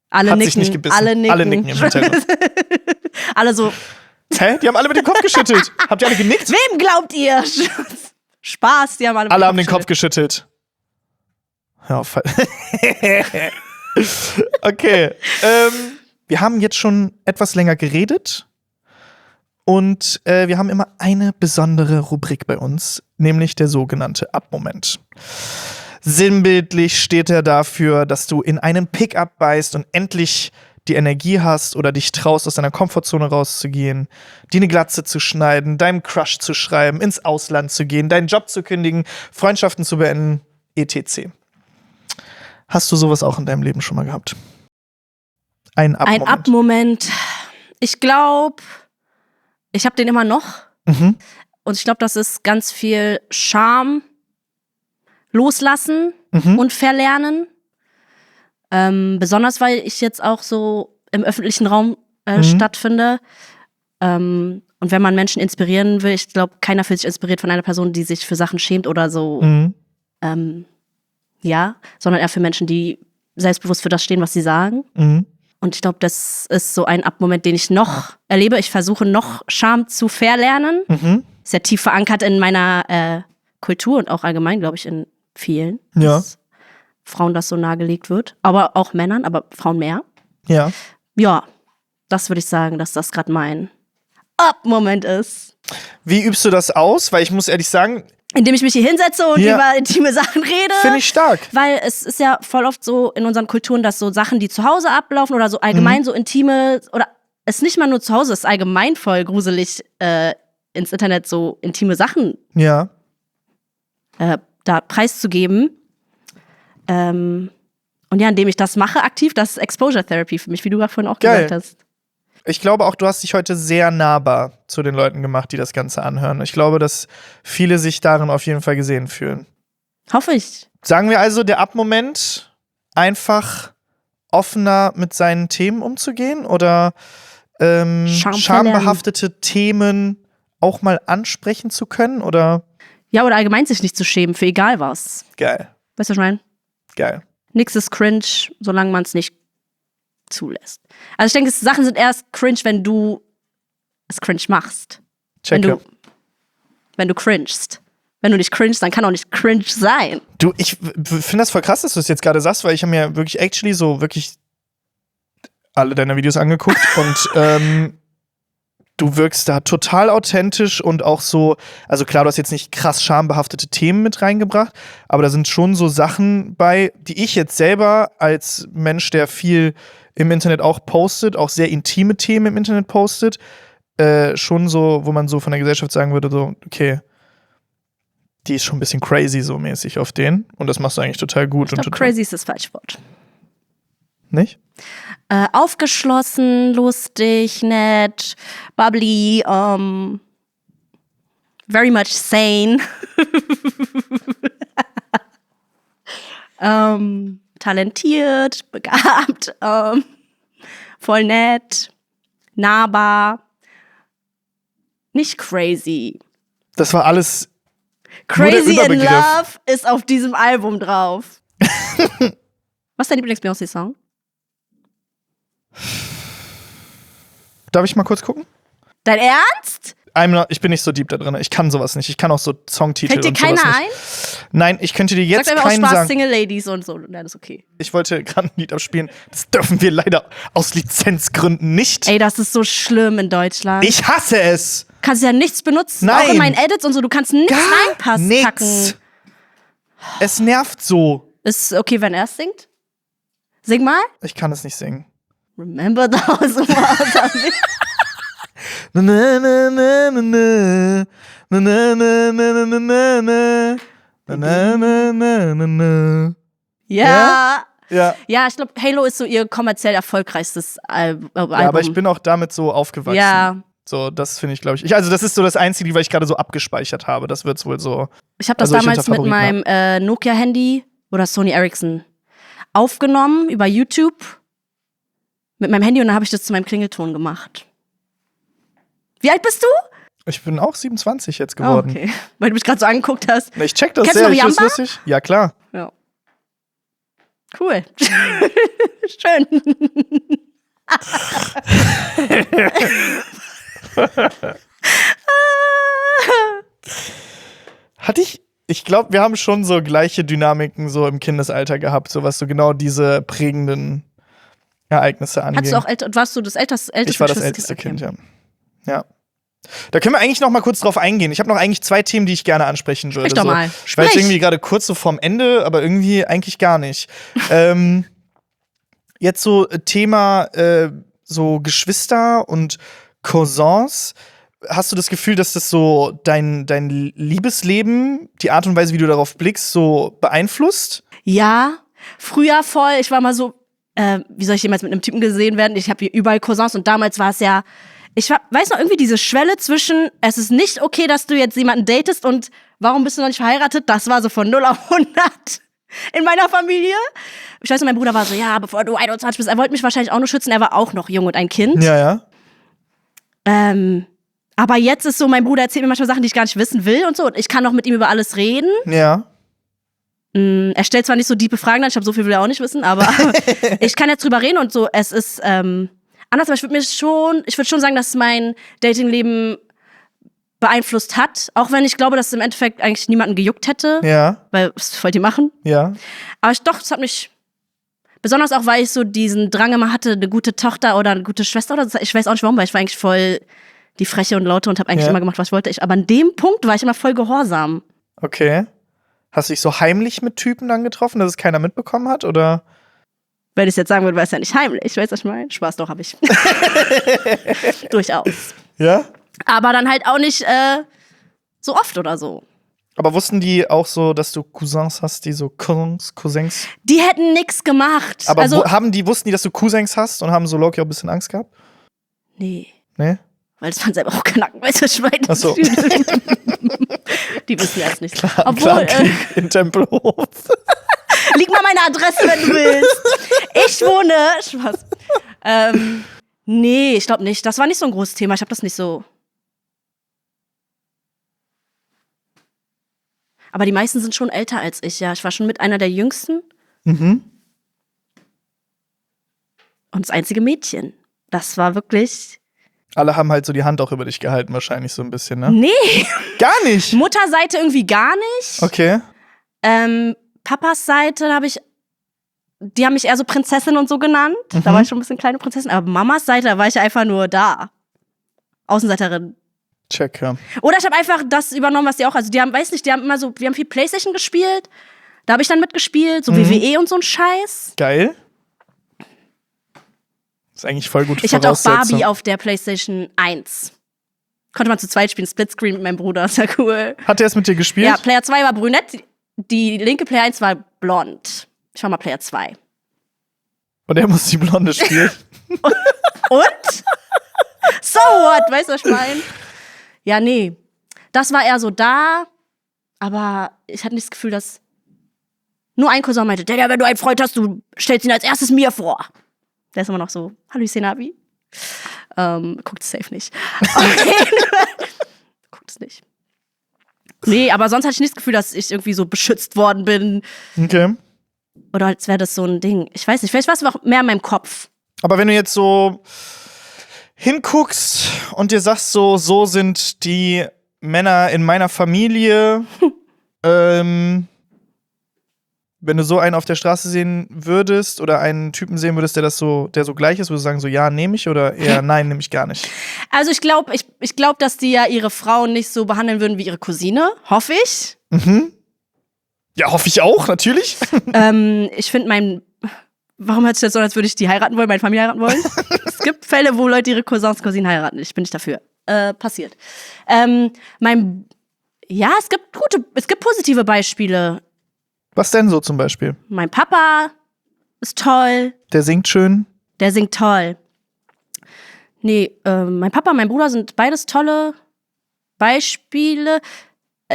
Alle hat nicken. Sich nicht gebissen. Alle nicken im Hintergrund. Alle so. Hä? Die haben alle mit dem Kopf geschüttelt. Habt ihr alle genickt? Wem glaubt ihr? Spaß, die haben alle haben den Kopf geschüttelt. Ja, okay. Wir haben jetzt schon etwas länger geredet und wir haben immer eine besondere Rubrik bei uns, nämlich der sogenannte Up-Moment. Sinnbildlich steht er dafür, dass du in einen Pickup beißt und endlich die Energie hast oder dich traust, aus deiner Komfortzone rauszugehen, dir eine Glatze zu schneiden, deinem Crush zu schreiben, ins Ausland zu gehen, deinen Job zu kündigen, Freundschaften zu beenden, etc. Hast du sowas auch in deinem Leben schon mal gehabt? Ein Up-Moment. Ein Up-Moment. Ich glaube, ich habe den immer noch. Und ich glaube, das ist ganz viel Scham, Loslassen und Verlernen. Besonders, weil ich jetzt auch so im öffentlichen Raum stattfinde. Und wenn man Menschen inspirieren will, ich glaube, keiner fühlt sich inspiriert von einer Person, die sich für Sachen schämt oder so. Sondern eher für Menschen, die selbstbewusst für das stehen, was sie sagen. Und ich glaube, das ist so ein Up-Moment, den ich noch erlebe. Ich versuche noch Scham zu verlernen. Ist ja tief verankert in meiner Kultur und auch allgemein, glaube ich, in vielen. Dass Frauen das so nahegelegt wird. Aber auch Männern, aber Frauen mehr. Ja. Ja, das würde ich sagen, dass das gerade mein Up-Moment ist. Wie übst du das aus? Weil ich muss ehrlich sagen, indem ich mich hier hinsetze und über intime Sachen rede. Finde ich stark. Weil es ist ja voll oft so in unseren Kulturen, dass so Sachen, die zu Hause ablaufen oder so allgemein so intime, oder es nicht mal nur zu Hause, es ist allgemein voll gruselig, ins Internet so intime Sachen da preiszugeben. Und Und ja, indem ich das mache aktiv, das ist Exposure Therapy für mich, wie du gerade vorhin auch gesagt hast. Ich glaube auch, du hast dich heute sehr nahbar zu den Leuten gemacht, die das Ganze anhören. Ich glaube, dass viele sich darin auf jeden Fall gesehen fühlen. Hoffe ich. Sagen wir also, der Ab-Moment, einfach offener mit seinen Themen umzugehen oder schambehaftete Themen auch mal ansprechen zu können, oder? Ja, oder allgemein sich nicht zu schämen, für egal was. Geil. Weißt du, was ich meine? Geil. Nix ist cringe, solange man es nicht zulässt. Also ich denke, Sachen sind erst cringe, wenn du es cringe machst. Checke. Wenn du cringest. Wenn du nicht cringest, dann kann auch nicht cringe sein. Du, ich finde das voll krass, dass du es jetzt gerade sagst, weil ich habe mir wirklich wirklich alle deine Videos angeguckt und du wirkst da total authentisch und auch so, also klar, du hast jetzt nicht krass schambehaftete Themen mit reingebracht, aber da sind schon so Sachen bei, die ich jetzt selber als Mensch, der viel im Internet auch postet, auch sehr intime Themen im Internet postet, schon so, wo man so von der Gesellschaft sagen würde, so, okay, die ist schon ein bisschen crazy so mäßig auf den und das machst du eigentlich total gut. Ich glaube, crazy ist das falsche Wort. Nicht? Aufgeschlossen, lustig, nett, bubbly, very much sane. Talentiert, begabt, voll nett, nahbar, nicht crazy. Das war alles. Crazy in Love ist auf diesem Album drauf. Was ist dein Lieblings-Beyoncé-Song? Darf ich mal kurz gucken? Dein Ernst? Ich bin nicht so deep da drin. Ich kann sowas nicht. Ich kann auch so Songtitel und sowas nicht. Fällt dir keiner ein? Nein, ich könnte dir jetzt Sag keinen Spaß, sagen. Single Ladies und so. Nein, das ist okay. Ich wollte gerade ein Lied abspielen. Das dürfen wir leider aus Lizenzgründen nicht. Ey, das ist so schlimm in Deutschland. Ich hasse es. Kannst ja nichts benutzen. Nein. Auch in meinen Edits und so. Du kannst nichts reinpassen. Nix. Es nervt so. Ist okay, wenn er es singt? Sing mal. Ich kann es nicht singen. Remember those words. Na na na na na na na na na na na na na na. Ja. Ja. Ja, ich glaube, Halo ist so ihr kommerziell erfolgreichstes Album. Ja, aber ich bin auch damit so aufgewachsen. Ja. So, das finde ich, glaube ich. Also, das ist so das Einzige, was ich gerade so abgespeichert habe. Das wird's wohl so. Ich habe das damals mit meinem Nokia-Handy oder Sony Ericsson aufgenommen über YouTube mit meinem Handy und dann habe ich das zu meinem Klingelton gemacht. Wie alt bist du? Ich bin auch 27 jetzt geworden. Oh, okay. Weil du mich gerade so angeguckt hast. Ich check das Kennst sehr. Du noch Jamba? Lustig. Ja, klar. Ja. Cool. Schön. Ich glaube, wir haben schon so gleiche Dynamiken so im Kindesalter gehabt, so was so genau diese prägenden Ereignisse angeht. Warst du das älteste Ich war das älteste Kind, ja. Ja. Da können wir eigentlich noch mal kurz drauf eingehen. Ich habe noch eigentlich 2 Themen, die ich gerne ansprechen würde. Sprich doch mal. Ich war jetzt irgendwie gerade kurz so vorm Ende, aber irgendwie eigentlich gar nicht. Jetzt so Thema so Geschwister und Cousins. Hast du das Gefühl, dass das so dein Liebesleben, die Art und Weise, wie du darauf blickst, so beeinflusst? Ja, früher voll. Ich war mal so, wie soll ich jemals mit einem Typen gesehen werden? Ich habe hier überall Cousins und damals war es ja, weiß noch, irgendwie diese Schwelle zwischen, es ist nicht okay, dass du jetzt jemanden datest und warum bist du noch nicht verheiratet? Das war so von 0 auf 100 in meiner Familie. Ich weiß noch, mein Bruder war so, ja, bevor du 21 bist, er wollte mich wahrscheinlich auch nur schützen, er war auch noch jung und ein Kind. Ja, ja. Aber jetzt ist so, mein Bruder erzählt mir manchmal Sachen, die ich gar nicht wissen will und so. Und ich kann noch mit ihm über alles reden. Ja. Er stellt zwar nicht so diepe Fragen an, ich glaube, so viel will er auch nicht wissen, aber ich kann jetzt drüber reden und so. Es ist anders, aber ich würde schon sagen, dass mein Datingleben beeinflusst hat. Auch wenn ich glaube, dass es im Endeffekt eigentlich niemanden gejuckt hätte. Ja. Weil, was wollt ihr machen? Ja. Aber es hat mich, besonders auch, weil ich so diesen Drang immer hatte, eine gute Tochter oder eine gute Schwester oder so. Ich weiß auch nicht warum, weil ich war eigentlich voll die Freche und Laute und habe eigentlich immer gemacht, was ich wollte. Aber an dem Punkt war ich immer voll gehorsam. Okay. Hast du dich so heimlich mit Typen dann getroffen, dass es keiner mitbekommen hat, oder? Wenn ich es jetzt sagen würde, war es ja nicht heimlich. Weißt du, was ich meine? Spaß doch, habe ich. Durchaus. Ja? Aber dann halt auch nicht so oft oder so. Aber wussten die auch so, dass du Cousins hast, die so Cousins? Die hätten nix gemacht. Aber also, wussten die, dass du Cousins hast und haben so Loki auch ein bisschen Angst gehabt? Nee. Nee? Weil das waren selber auch Kanaken, weißt du, Schweine. Ach so. Die wissen erst nicht. Klar, Obwohl, in Tempelhof. lieg mal meine Adresse, wenn du willst. Ich wohne. Spaß. Nee, ich glaube nicht. Das war nicht so ein großes Thema. Ich habe das nicht so. Aber die meisten sind schon älter als ich, ja. Ich war schon mit einer der Jüngsten. Mhm. Und das einzige Mädchen. Das war wirklich. Alle haben halt so die Hand auch über dich gehalten, wahrscheinlich so ein bisschen, ne? Nee. Gar nicht? Mutterseite irgendwie gar nicht. Okay. Papas Seite die haben mich eher so Prinzessin und so genannt. Da war ich schon ein bisschen kleine Prinzessin. Aber Mamas Seite, da war ich einfach nur da. Außenseiterin. Check, ja. Oder ich habe einfach das übernommen, was die auch, also die haben, weiß nicht, die haben immer so, wir haben viel Playstation gespielt. Da habe ich dann mitgespielt, so WWE und so ein Scheiß. Geil. Das ist eigentlich voll gut. Ich hatte auch Barbie auf der Playstation 1. Konnte man zu zweit spielen, Splitscreen mit meinem Bruder, ist ja cool. Hat der es mit dir gespielt? Ja, Player 2 war brünett, die linke Player 1 war blond. Ich war mal Player 2. Und er muss die Blonde spielen. Und? So what? Weißt du, was ich meine? Ja, nee. Das war eher so da, aber ich hatte nicht das Gefühl, dass nur ein Cousin meinte, Digga, wenn du einen Freund hast, du stellst ihn als erstes mir vor. Der ist immer noch so, hallo Senabi. Guckt es safe nicht. Guckt es nicht. Nee, aber sonst hatte ich nicht das Gefühl, dass ich irgendwie so beschützt worden bin. Okay. Oder als wäre das so ein Ding. Ich weiß nicht, vielleicht war es auch mehr in meinem Kopf. Aber wenn du jetzt so hinguckst und dir sagst, so sind die Männer in meiner Familie, wenn du so einen auf der Straße sehen würdest oder einen Typen sehen würdest, der so gleich ist, würdest du sagen, so ja, nehme ich oder eher nein, nehme ich gar nicht? Also ich glaube, dass die ja ihre Frauen nicht so behandeln würden wie ihre Cousine, hoffe ich. Mhm. Ja, hoffe ich auch, natürlich. Ich finde warum hört sich das so an, als würde ich die heiraten wollen, meine Familie heiraten wollen? Es gibt Fälle, wo Leute ihre Cousins, Cousinen heiraten. Ich bin nicht dafür. Passiert. Es gibt positive Beispiele. Was denn so zum Beispiel? Mein Papa ist toll. Der singt schön. Der singt toll. Nee, mein Papa und mein Bruder sind beides tolle Beispiele.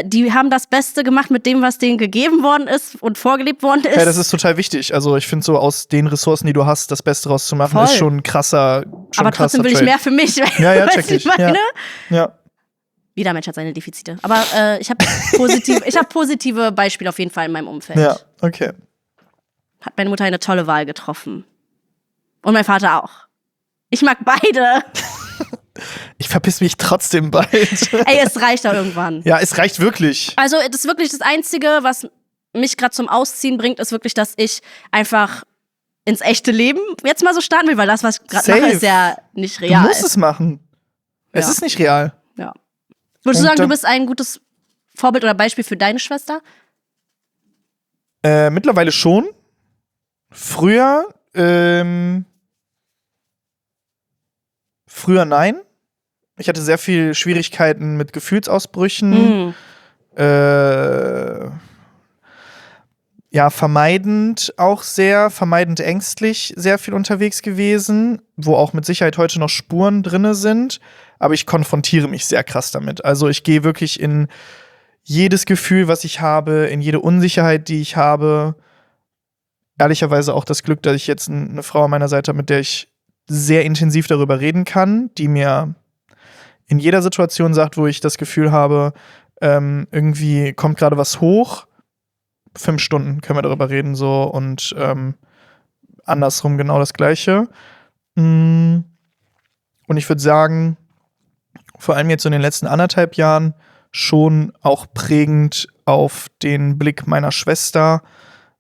Die haben das Beste gemacht mit dem, was denen gegeben worden ist und vorgelebt worden ist. Ja, das ist total wichtig. Also ich finde so, aus den Ressourcen, die du hast, das Beste rauszumachen, ist schon ein krasser Aber trotzdem will ich mehr für mich. Ja, check ich. Ja. Jeder Mensch hat seine Defizite. Aber ich habe positive Beispiele auf jeden Fall in meinem Umfeld. Ja, okay. Hat meine Mutter eine tolle Wahl getroffen. Und mein Vater auch. Ich mag beide. Ich verpiss mich trotzdem bald. Ey, es reicht doch irgendwann. Ja, es reicht wirklich. Also, das ist wirklich das Einzige, was mich gerade zum Ausziehen bringt, ist wirklich, dass ich einfach ins echte Leben jetzt mal so starten will, weil das, was ich gerade mache, ist ja nicht real. Du musst es machen. Es ist nicht real. Ja. Würdest du sagen, du bist ein gutes Vorbild oder Beispiel für deine Schwester? Mittlerweile schon. Früher nein. Ich hatte sehr viel Schwierigkeiten mit Gefühlsausbrüchen. Vermeidend ängstlich sehr viel unterwegs gewesen, wo auch mit Sicherheit heute noch Spuren drinne sind. Aber ich konfrontiere mich sehr krass damit. Also ich gehe wirklich in jedes Gefühl, was ich habe, in jede Unsicherheit, die ich habe. Ehrlicherweise auch das Glück, dass ich jetzt eine Frau an meiner Seite habe, mit der ich sehr intensiv darüber reden kann, die mir in jeder Situation sagt, wo ich das Gefühl habe, irgendwie kommt gerade was hoch. 5 Stunden können wir darüber reden, so, und andersrum genau das Gleiche. Und ich würde sagen, vor allem jetzt so in den letzten 1,5 Jahren schon auch prägend auf den Blick meiner Schwester,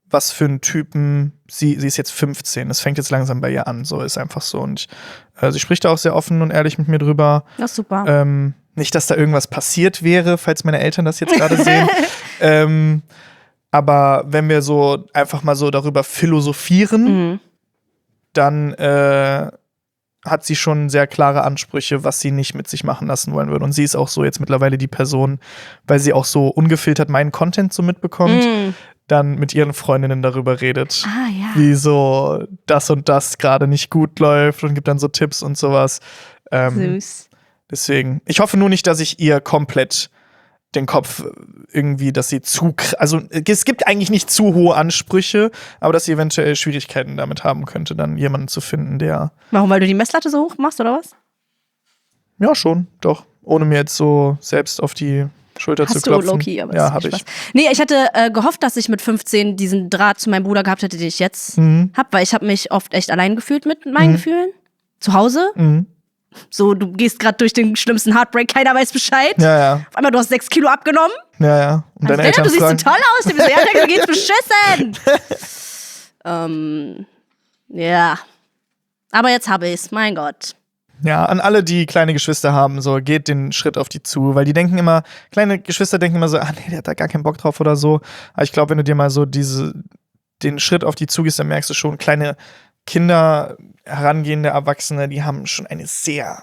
was für ein Typen, sie ist jetzt 15, es fängt jetzt langsam bei ihr an, so ist einfach so. Und sie spricht da auch sehr offen und ehrlich mit mir drüber. Das ist super. Nicht, dass da irgendwas passiert wäre, falls meine Eltern das jetzt gerade sehen. Aber wenn wir so einfach mal so darüber philosophieren, dann hat sie schon sehr klare Ansprüche, was sie nicht mit sich machen lassen wollen würde. Und sie ist auch so jetzt mittlerweile die Person, weil sie auch so ungefiltert meinen Content so mitbekommt, dann mit ihren Freundinnen darüber redet, wie so das und das gerade nicht gut läuft und gibt dann so Tipps und sowas. Süß. Deswegen, ich hoffe nur nicht, dass ich ihr komplett den Kopf irgendwie, dass sie also es gibt eigentlich nicht zu hohe Ansprüche, aber dass sie eventuell Schwierigkeiten damit haben könnte, dann jemanden zu finden, der. Warum, weil du die Messlatte so hoch machst, oder was? Ja, schon, doch. Ohne mir jetzt so selbst auf die Schulter zu klopfen. Hast du Low-Key, aber ja, habe ich. Nee, ich hatte gehofft, dass ich mit 15 diesen Draht zu meinem Bruder gehabt hätte, den ich jetzt habe, weil ich habe mich oft echt allein gefühlt mit meinen Gefühlen. Zu Hause. So, du gehst gerade durch den schlimmsten Heartbreak, keiner weiß Bescheid. Ja. Auf einmal, du hast 6 Kilo abgenommen. Ja. Und deine Eltern du siehst fragen, so toll aus. Die so, ja, dir geht's beschissen. Ja. Aber jetzt habe ich's, mein Gott. Ja, an alle, die kleine Geschwister haben, so, geht den Schritt auf die zu, weil die denken immer, kleine Geschwister denken immer so, nee, der hat da gar keinen Bock drauf oder so. Aber ich glaube, wenn du dir mal so den Schritt auf die zugehst, dann merkst du schon, kleine Kinder, herangehende Erwachsene, die haben schon eine sehr,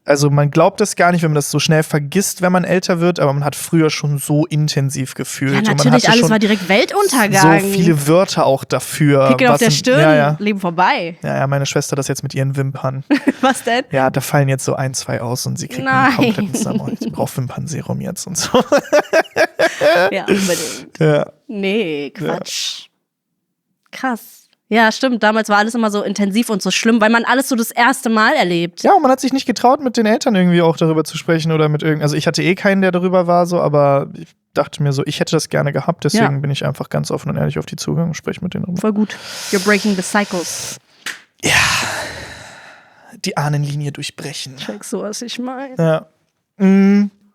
also man glaubt das gar nicht, wenn man das so schnell vergisst, wenn man älter wird, aber man hat früher schon so intensiv gefühlt. Ja, natürlich, und man hatte alles schon war direkt Weltuntergang. so viele Wörter auch dafür. Pickel auf der Stirn, Leben vorbei. Ja, meine Schwester das jetzt mit ihren Wimpern. Was denn? Ja, da fallen jetzt so 1, 2 aus und sie kriegt einen kompletten Sommer. Ich brauche Wimpernserum jetzt und so. Ja, unbedingt. Ja. Nee, Quatsch. Ja. Krass. Ja, stimmt. Damals war alles immer so intensiv und so schlimm, weil man alles so das erste Mal erlebt. Ja, und man hat sich nicht getraut, mit den Eltern irgendwie auch darüber zu sprechen oder mit also ich hatte keinen, der darüber war, so, aber ich dachte mir so, ich hätte das gerne gehabt, deswegen bin ich einfach ganz offen und ehrlich auf die zugegangen und spreche mit denen darüber. Voll gut. You're breaking the cycles. Ja. Die Ahnenlinie durchbrechen. Checkst du, was ich meine? Ja.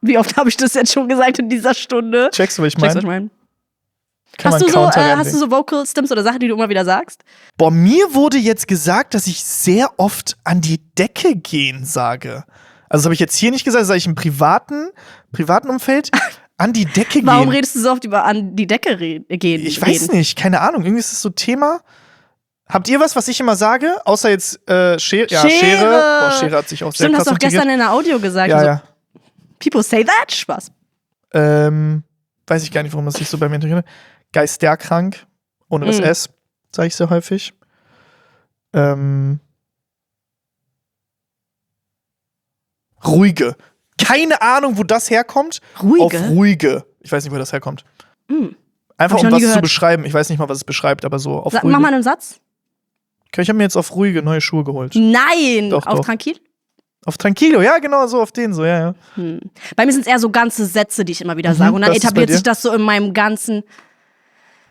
Wie oft habe ich das jetzt schon gesagt in dieser Stunde? Checkst du, was ich meine? Hast du so Vocal Stims oder Sachen, die du immer wieder sagst? Boah, mir wurde jetzt gesagt, dass ich sehr oft an die Decke gehen sage. Also das habe ich jetzt hier nicht gesagt, das sage ich im privaten Umfeld. An die Decke gehen. Warum redest du so oft über an die Decke gehen? Ich weiß nicht, keine Ahnung. Irgendwie ist das so Thema. Habt ihr was ich immer sage? Außer jetzt Schere. Ja, Schere. Boah, Schere hat sich auch sehr krass hast du doch gestern in der Audio gesagt. Ja, so, ja. People say that? Spaß. Weiß ich gar nicht, warum das sich so bei mir interessiert. Geisterkrank, ohne das S, sage ich sehr häufig. Ruhige. Keine Ahnung, wo das herkommt. Ruhige? Auf ruhige. Ich weiß nicht, wo das herkommt. Einfach um was zu beschreiben. Ich weiß nicht mal, was es beschreibt, aber so auf ruhige. Mach mal einen Satz. Okay, ich habe mir jetzt auf ruhige neue Schuhe geholt. Nein! Doch. Auf Tranquil? Auf Tranquilo, ja, genau, so auf den, so, ja. Bei mir sind es eher so ganze Sätze, die ich immer wieder sage. Und dann etabliert sich das so in meinem ganzen.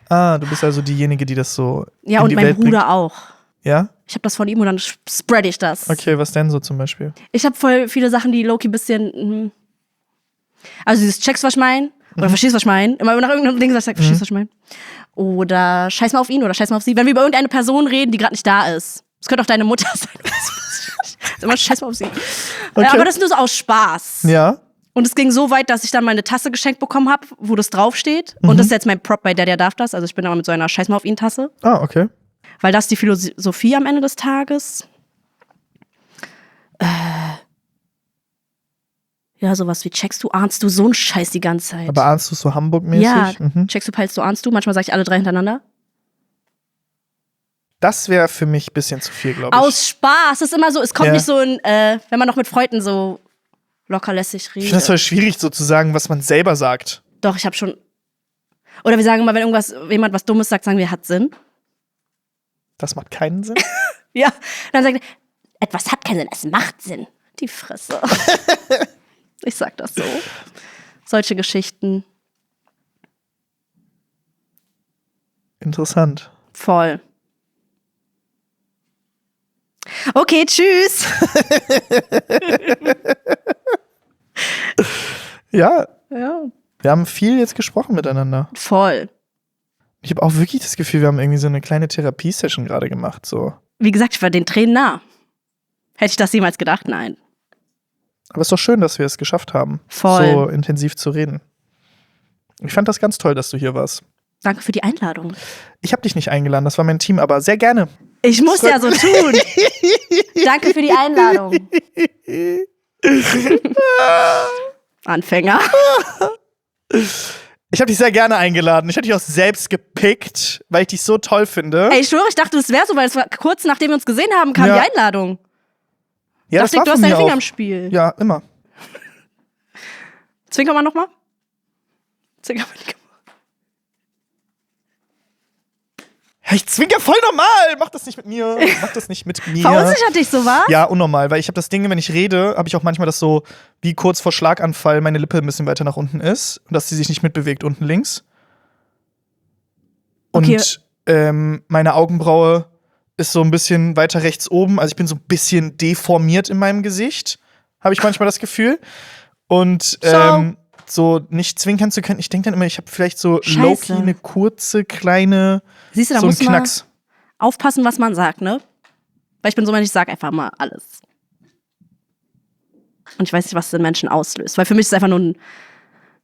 Ah, du bist also diejenige, die das so. Ja, und mein Bruder auch. Ja? Ich habe das von ihm und dann spread ich das. Okay, was denn so zum Beispiel? Ich habe voll viele Sachen, die Loki ein bisschen. Also dieses checkst, was ich mein? Oder verstehst, was ich mein? Immer nach irgendeinem Ding sagst du, verstehst, was ich mein? Oder scheiß mal auf ihn oder scheiß mal auf sie. Wenn wir über irgendeine Person reden, die gerade nicht da ist. Es könnte auch deine Mutter sein. Immer scheiß mal auf sie. Okay. Aber das ist nur so aus Spaß. Ja. Und es ging so weit, dass ich dann meine Tasse geschenkt bekommen habe, wo das draufsteht. Und das ist jetzt mein Prop bei der darf das. Also ich bin aber mit so einer Scheiß mal auf ihn Tasse. Ah, okay. Weil das ist die Philosophie am Ende des Tages. Ja, sowas wie checkst du, ahnst du so einen Scheiß die ganze Zeit. Aber ahnst du so Hamburg-mäßig? Ja, checkst du, peilst du, ahnst du. Manchmal sage ich alle 3 hintereinander. Das wäre für mich ein bisschen zu viel, glaube ich. Aus Spaß. Das ist immer so, es kommt nicht so in, wenn man noch mit Freunden so lockerlässig redet. Ich finde das voll schwierig, so zu sagen, was man selber sagt. Doch, ich habe schon. Oder wir sagen immer, wenn jemand was Dummes sagt, sagen wir, hat Sinn. Das macht keinen Sinn? Ja, dann sagt er, etwas hat keinen Sinn, es macht Sinn. Die Fresse. Ich sag das so. Solche Geschichten. Interessant. Voll. Okay, tschüss. Ja. Ja. Wir haben viel jetzt gesprochen miteinander. Voll. Ich habe auch wirklich das Gefühl, wir haben irgendwie so eine kleine Therapiesession gerade gemacht. So. Wie gesagt, ich war den Tränen nah. Hätte ich das jemals gedacht? Nein. Aber es ist doch schön, dass wir es geschafft haben, Voll. so intensiv zu reden. Ich fand das ganz toll, dass du hier warst. Danke für die Einladung. Ich habe dich nicht eingeladen, das war mein Team, aber sehr gerne. Ich muss ja so tun. Danke für die Einladung. Anfänger. Ich habe dich sehr gerne eingeladen. Ich hätte dich auch selbst gepickt, weil ich dich so toll finde. Ey, ich schwöre, ich dachte, das wäre so, weil es war kurz nachdem wir uns gesehen haben, kam die Einladung. Ja, das war du von hast mir deinen Finger auch. im Spiel. Ja, immer. Zwinker mal nochmal. Zwinker mal. Ja, ich zwinker voll normal. Mach das nicht mit mir. Verunsichert dich so, was? Ja, unnormal, weil ich habe das Ding, wenn ich rede, habe ich auch manchmal das so, wie kurz vor Schlaganfall meine Lippe ein bisschen weiter nach unten ist und dass sie sich nicht mitbewegt unten links. Okay. Und meine Augenbraue ist so ein bisschen weiter rechts oben. Also ich bin so ein bisschen deformiert in meinem Gesicht, habe ich manchmal das Gefühl. Und so nicht zwinkern zu können. Ich denke dann immer, ich habe vielleicht so low-key eine kurze, kleine, siehst du, da so muss einen Knacks. Man aufpassen, was man sagt, ne? Weil ich bin so, ich sag einfach mal alles. Und ich weiß nicht, was den Menschen auslöst. Weil für mich ist es einfach nur ein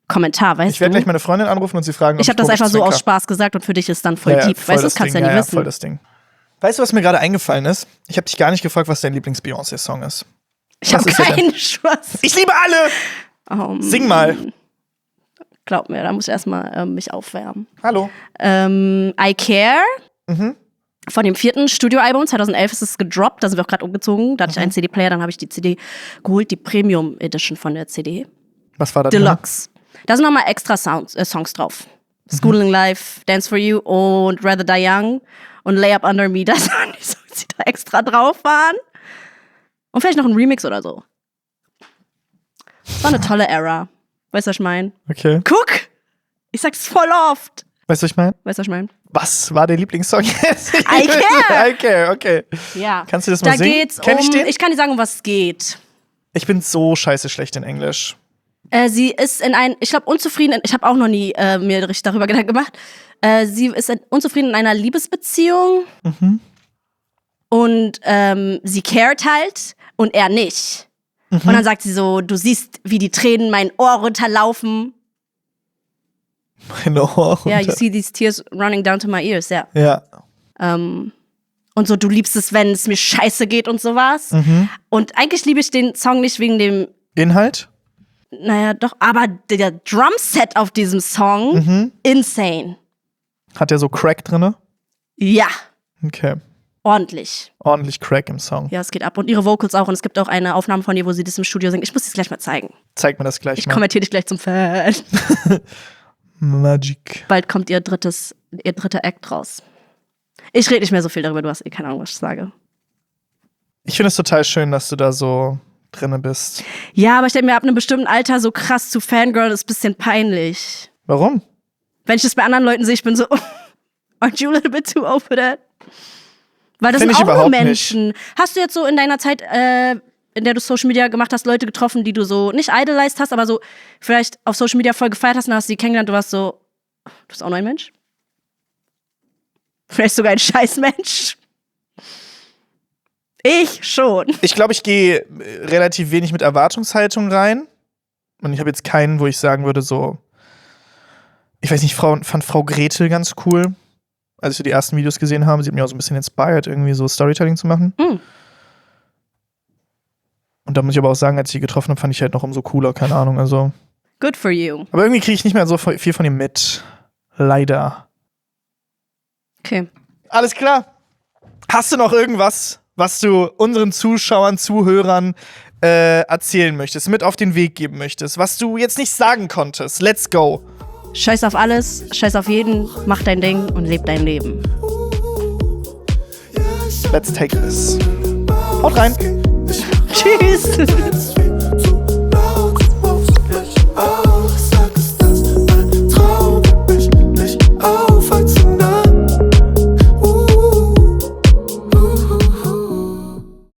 Kommentar, weißt du? Ich werde gleich meine Freundin anrufen und sie fragen, ob ich habe das einfach so aus Spaß gesagt und für dich ist dann voll deep. Voll weißt du, das kannst du ja nie wissen. Voll das Ding. Weißt du, was mir gerade eingefallen ist? Ich habe dich gar nicht gefragt, was dein Lieblings-Beyoncé-Song ist. Ich habe keinen Spaß. Ich liebe alle! Sing mal. Glaub mir, da muss ich erstmal mich aufwärmen. Hallo. I Care. Von dem 4. Studioalbum, 2011 ist es gedroppt, da sind wir auch gerade umgezogen. Da hatte ich einen CD-Player, dann habe ich die CD geholt, die Premium Edition von der CD. Was war da Deluxe. Da sind nochmal extra Songs drauf. Schooling Life, Dance for You und Rather Die Young und Lay Up Under Me. Das waren die Songs, die da extra drauf waren. Und vielleicht noch ein Remix oder so. Das war eine tolle Era. Weißt du, was ich meine? Okay. Guck! Ich sag's voll oft. Weißt du, was ich meine? Weißt du, was ich meine? Was war der Lieblingssong jetzt? I Care! I Care, okay. Ja. Kannst du das mal singen? Geht's ich kann dir sagen, um was es geht. Ich bin so scheiße schlecht in Englisch. Sie ist ich glaube, unzufrieden, ich habe auch noch nie mir richtig darüber Gedanken gemacht. Sie ist unzufrieden in einer Liebesbeziehung. Und sie cared halt und er nicht. Und dann sagt sie so, du siehst, wie die Tränen mein Ohr runterlaufen. Meine Ohr runter. Ja, you see these tears running down to my ears, ja. Ja. Und so, du liebst es, wenn es mir scheiße geht und sowas. Und eigentlich liebe ich den Song nicht wegen dem Inhalt? Naja, doch, aber der Drumset auf diesem Song, insane. Hat der so Crack drinne? Ja. Okay. Ordentlich. Ordentlich Crack im Song. Ja, es geht ab. Und ihre Vocals auch. Und es gibt auch eine Aufnahme von ihr, wo sie das im Studio singt. Ich muss das gleich mal zeigen. Zeig mir das gleich mal. Ich kommentiere dich gleich zum Fan. Magic. Bald kommt ihr dritter Act raus. Ich rede nicht mehr so viel darüber, du hast keine Ahnung, was ich sage. Ich finde es total schön, dass du da so drinne bist. Ja, aber ich denke mir, ab einem bestimmten Alter so krass zu Fangirl ist ein bisschen peinlich. Warum? Wenn ich das bei anderen Leuten sehe, ich bin so, aren't you a little bit too old for that? Weil das sind auch nur Menschen. Nicht. Hast du jetzt so in deiner Zeit, in der du Social Media gemacht hast, Leute getroffen, die du so nicht idolized hast, aber so vielleicht auf Social Media voll gefeiert hast und hast sie kennengelernt, du warst so, du bist auch nur ein Mensch? Vielleicht sogar ein Scheißmensch? Ich schon. Ich glaube, ich gehe relativ wenig mit Erwartungshaltung rein. Und ich habe jetzt keinen, wo ich sagen würde, so, ich weiß nicht, fand Frau Gretel ganz cool. Als wir die ersten Videos gesehen haben, sie hat mich auch so ein bisschen inspired, irgendwie so Storytelling zu machen. Und da muss ich aber auch sagen, als ich sie getroffen habe, fand ich halt noch umso cooler, keine Ahnung, also. Good for you. Aber irgendwie kriege ich nicht mehr so viel von ihr mit. Leider. Okay. Alles klar. Hast du noch irgendwas, was du unseren Zuschauern, Zuhörern erzählen möchtest, mit auf den Weg geben möchtest, was du jetzt nicht sagen konntest? Let's go. Scheiß auf alles, scheiß auf jeden, mach dein Ding und leb dein Leben. Let's take this. Haut rein. Tschüss.